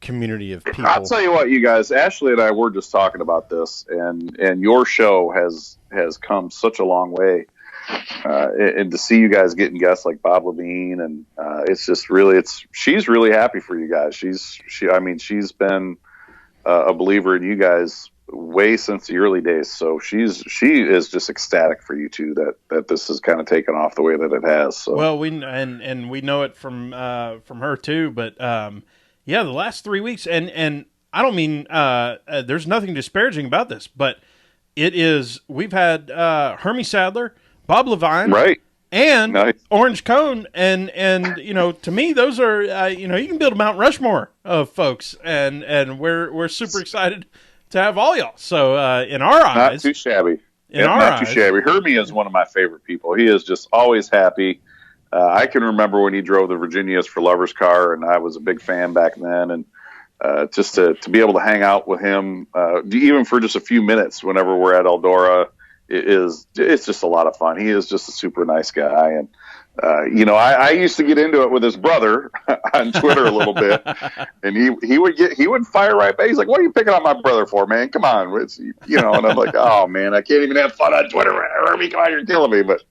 community of people. I'll tell you what, you guys. Ashley and I were just talking about this, and your show has come such a long way. And to see you guys getting guests like Bob Levine, and it's just really, she's really happy for you guys. She's been a believer in you guys way since the early days. So she is just ecstatic for you two that this has kind of taken off the way that it has. So. Well, we know it from her too, but the last 3 weeks, and I don't mean there's nothing disparaging about this, but we've had Hermie Sadler, Bob Levine, right, and nice. Orange Cone, and to me those are you can build a Mount Rushmore of folks, and we're super excited to have all y'all. So in our eyes, not too shabby. Not too shabby. Hermie is one of my favorite people. He is just always happy. I can remember when he drove the Virginias for Lover's Car, and I was a big fan back then. And just to be able to hang out with him, even for just a few minutes whenever we're at Eldora, it's just a lot of fun. He is just a super nice guy. And, I used to get into it with his brother on Twitter a little bit, and he would fire right back. He's like, "What are you picking on my brother for, man? Come on." And I'm like, "Oh man, I can't even have fun on Twitter. Herbie, come on, you're killing me." But,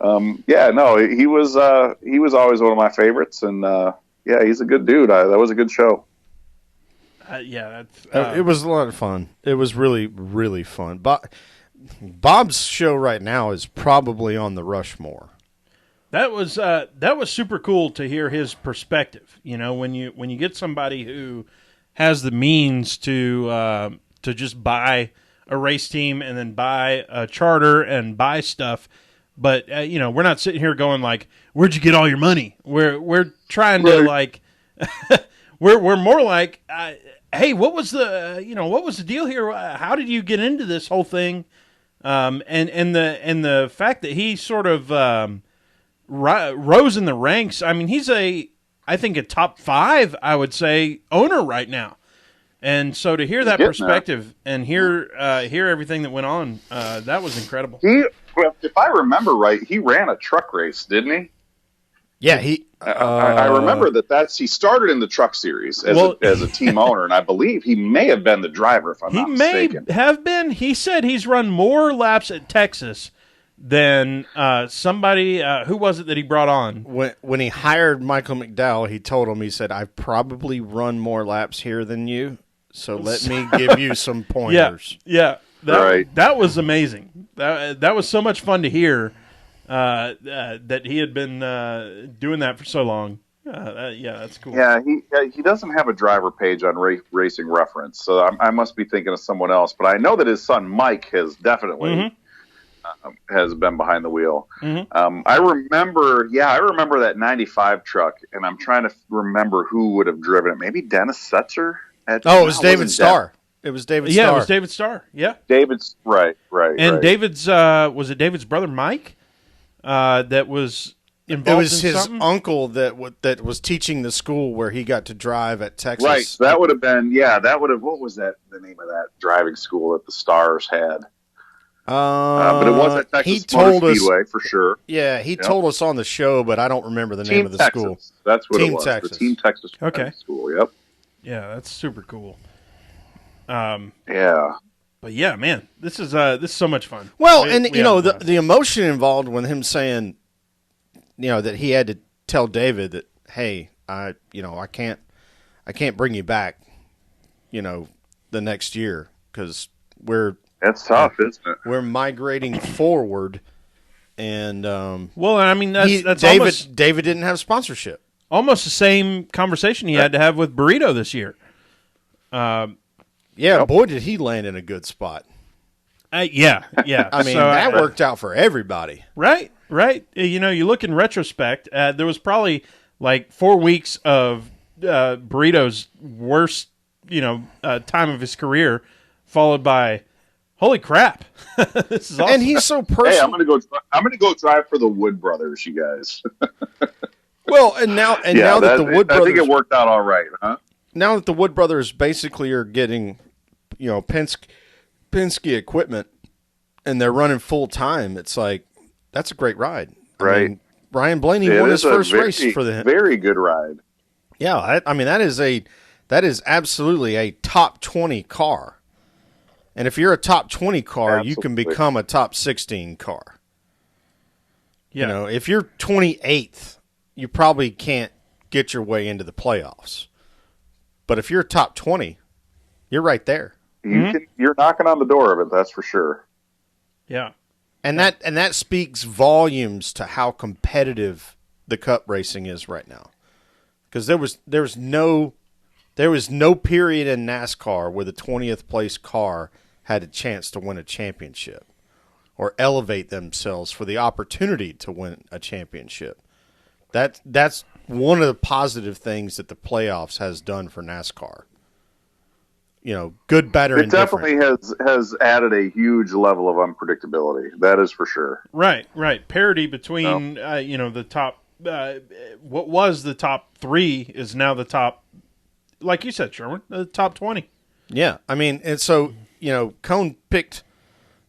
he was always one of my favorites, and he's a good dude. That was a good show. It was a lot of fun. It was really, really fun. Bob's show right now is probably on the Rushmore. That was super cool to hear his perspective. When you get somebody who has the means to just buy a race team and then buy a charter and buy stuff, but we're not sitting here going like, "Where'd you get all your money?" We're trying to like, we're more like, "Hey, what was the deal here? How did you get into this whole thing?" And the fact that he sort of rose in the ranks. I mean, he's I think a top 5, I would say, owner right now. And so to hear that perspective and hear everything that went on, that was incredible. If I remember right, he ran a truck race, didn't he? Yeah, I remember he started in the truck series as a team owner, and I believe he may have been the driver, if I'm not mistaken. He may have been. He said he's run more laps at Texas than somebody. Who was it that he brought on? When he hired Michael McDowell, he told him, he said, "I've probably run more laps here than you, so let me give you some pointers." Yeah. That was amazing. That was so much fun to hear. That he had been doing that for so long. That's cool. Yeah, he doesn't have a driver page on Racing Reference, so I must be thinking of someone else. But I know that his son Mike has definitely has been behind the wheel. Mm-hmm. I remember that '95 truck, and I'm trying to remember who would have driven it. Maybe Dennis Setzer. It was David Starr. It was David Starr. Yeah, it was David Starr. Yeah, David's right. And David's was it David's brother Mike? That was involved. It was in his something? uncle that was teaching the school where he got to drive at Texas. Right, so that would have been what was the name of that driving school that the Stars had? But it was at Texas Motor Speedway for sure. Yeah, he told us on the show, but I don't remember the name of the school. That's what Team it was. Texas. The Team Texas School. Yep. Yeah, that's super cool. Yeah. But yeah, man, this is so much fun. Well, the emotion involved with him saying, that he had to tell David that, hey, I can't bring you back, the next year because that's tough, isn't it? We're migrating forward, and I mean that's David didn't have sponsorship. Almost the same conversation he had to have with Burrito this year. Yeah, boy, did he land in a good spot. Yeah. I mean, that worked out for everybody. Right. You look in retrospect, there was probably like 4 weeks of Burrito's worst, time of his career, followed by, holy crap, this is awesome. And he's so personal. Hey, I'm gonna go drive for the Wood Brothers, you guys. Well, now that the Wood Brothers, I think it worked out all right, huh? Now that the Wood Brothers basically are getting, Penske equipment, and they're running full time, it's like that's a great ride, right? I mean, Ryan Blaney won his first race for the very good ride. Yeah, I mean that is absolutely a top 20 car, and if you're a top 20 car, absolutely, you can become a top 16 car. Yeah. If you're 28th, you probably can't get your way into the playoffs. But if you're top 20, you're right there. You're knocking on the door of it, that's for sure. Yeah. And that speaks volumes to how competitive the Cup racing is right now. Because there was no period in NASCAR where the 20th place car had a chance to win a championship or elevate themselves for the opportunity to win a championship. That's one of the positive things that the playoffs has done for NASCAR. Good, better, and different. It definitely has added a huge level of unpredictability. That is for sure. Right. Parity between the top. What was the top 3 is now the top, like you said, Sherman, the top 20. Yeah, I mean, and so Cone picked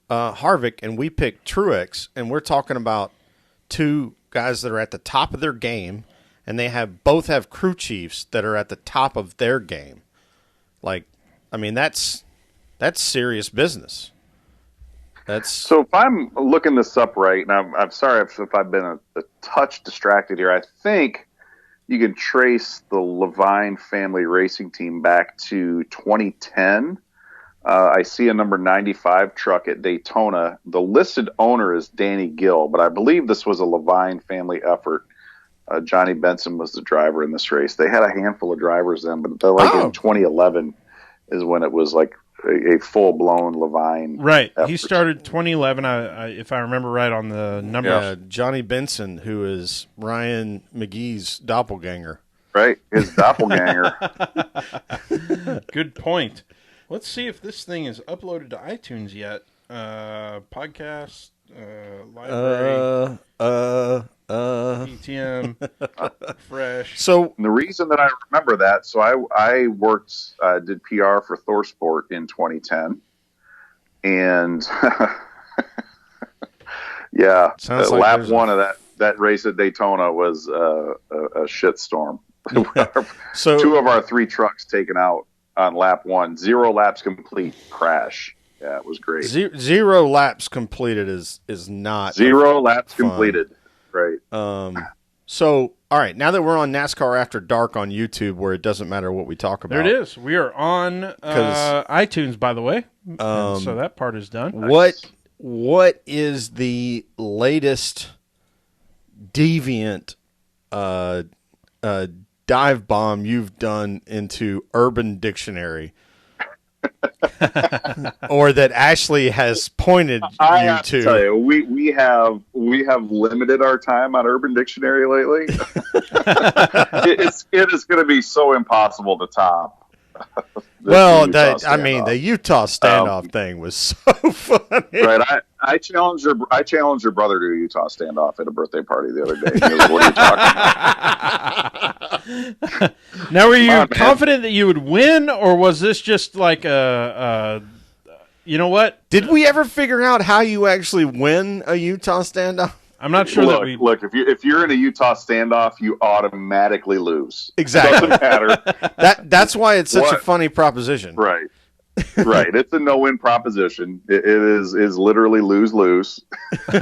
Harvick, and we picked Truex, and we're talking about 2 guys that are at the top of their game, and they both have crew chiefs that are at the top of their game. Like, I mean, that's serious business. So if I'm looking this up right, and I'm sorry if I've been a touch distracted here. I think you can trace the Levine family racing team back to 2010. I see a number 95 truck at Daytona. The listed owner is Danny Gill, but I believe this was a Levine family effort. Johnny Benson was the driver in this race. They had a handful of drivers then, but in 2011 is when it was like a full-blown Levine. Right. effort. He started 2011, if I remember right on the numbers. Yeah, Johnny Benson, who is Ryan McGee's doppelganger. Right, his doppelganger. Good point. Let's see if this thing is uploaded to iTunes yet. Podcast, library, PTM, fresh. So the reason that I remember that, so I worked, did PR for ThorSport in 2010, and yeah, lap one of that race at Daytona was a shitstorm. So 2 of our 3 trucks taken out on lap 1, 0 laps complete, crash. Yeah, it was great. 0 laps completed is not 0 laps fun. completed. Right. So, all right, now that we're on NASCAR After Dark on YouTube, where it doesn't matter what we talk about. There it is. We are on iTunes, by the way. So that part is done. What is the latest deviant dive bomb you've done into Urban Dictionary? Or that Ashley has pointed I you have to tell you, we have limited our time on Urban Dictionary lately. It is going to be so impossible to top. Well, the Utah standoff thing was so funny. Right, I challenged your brother to a Utah standoff at a birthday party the other day. He was like, "What are you talking about?" Now, were you confident that you would win, or was this just like you know what? Did we ever figure out how you actually win a Utah standoff? I'm not sure that we look. If you're in a Utah standoff, you automatically lose. Exactly. Doesn't matter. That's why it's such a funny proposition. Right. Right. It's a no-win proposition. It is literally lose-lose. We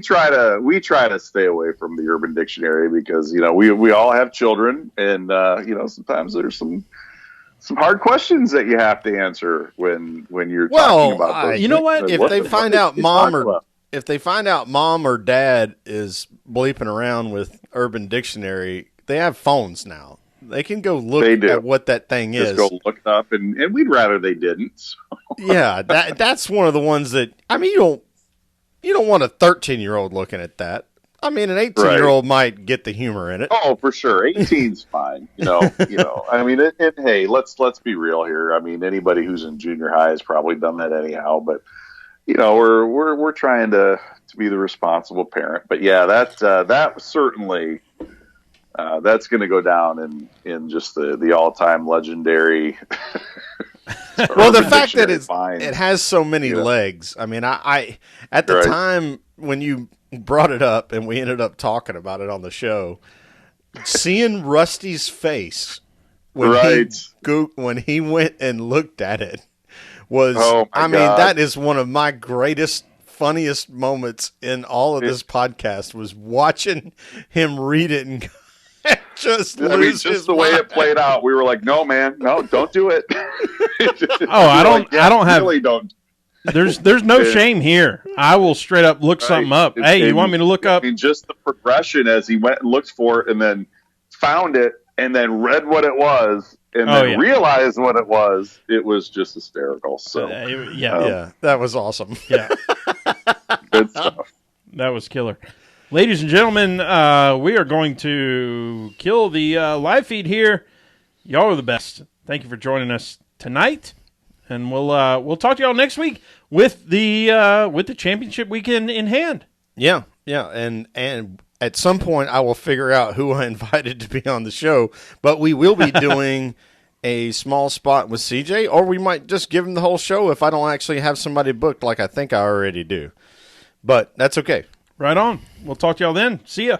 try to stay away from the Urban Dictionary because we all have children, and sometimes there's some hard questions that you have to answer when you're talking about those. You know what? If they find out mom or dad is bleeping around with Urban Dictionary, they have phones now. They can go look at what that thing is. Just go look it up, and we'd rather they didn't. So. Yeah, that's one of the ones that, I mean, you don't want a 13-year-old looking at that. I mean, an 18-year-old might get the humor in it. Oh, for sure. 18's fine. You know. I mean, hey, let's be real here. I mean, anybody who's in junior high has probably done that anyhow. But we're trying to be the responsible parent. But yeah, that certainly that's going to go down in just the all-time legendary. Well, the fact that it has so many legs. I mean, I at the time when you brought it up and we ended up talking about it on the show, seeing Rusty's face when he went and looked at it was, I mean, that is one of my greatest, funniest moments in all of this podcast, was watching him read it and just the way it played out. We were like, no, man, no, don't do it. I don't have. Really don't. There's no shame here. I will straight up look something up. Hey, you want me to look up? I mean, just the progression as he went and looked for it and then found it and then read what it was and then realized what it was. It was just hysterical. So that was awesome. Yeah, good stuff. That was killer. Ladies and gentlemen, we are going to kill the live feed here. Y'all are the best. Thank you for joining us tonight. And we'll talk to y'all next week with the championship weekend in hand. Yeah, and at some point I will figure out who I invited to be on the show. But we will be doing a small spot with CJ, or we might just give him the whole show if I don't actually have somebody booked, like I think I already do. But that's okay. Right on. We'll talk to y'all then. See ya.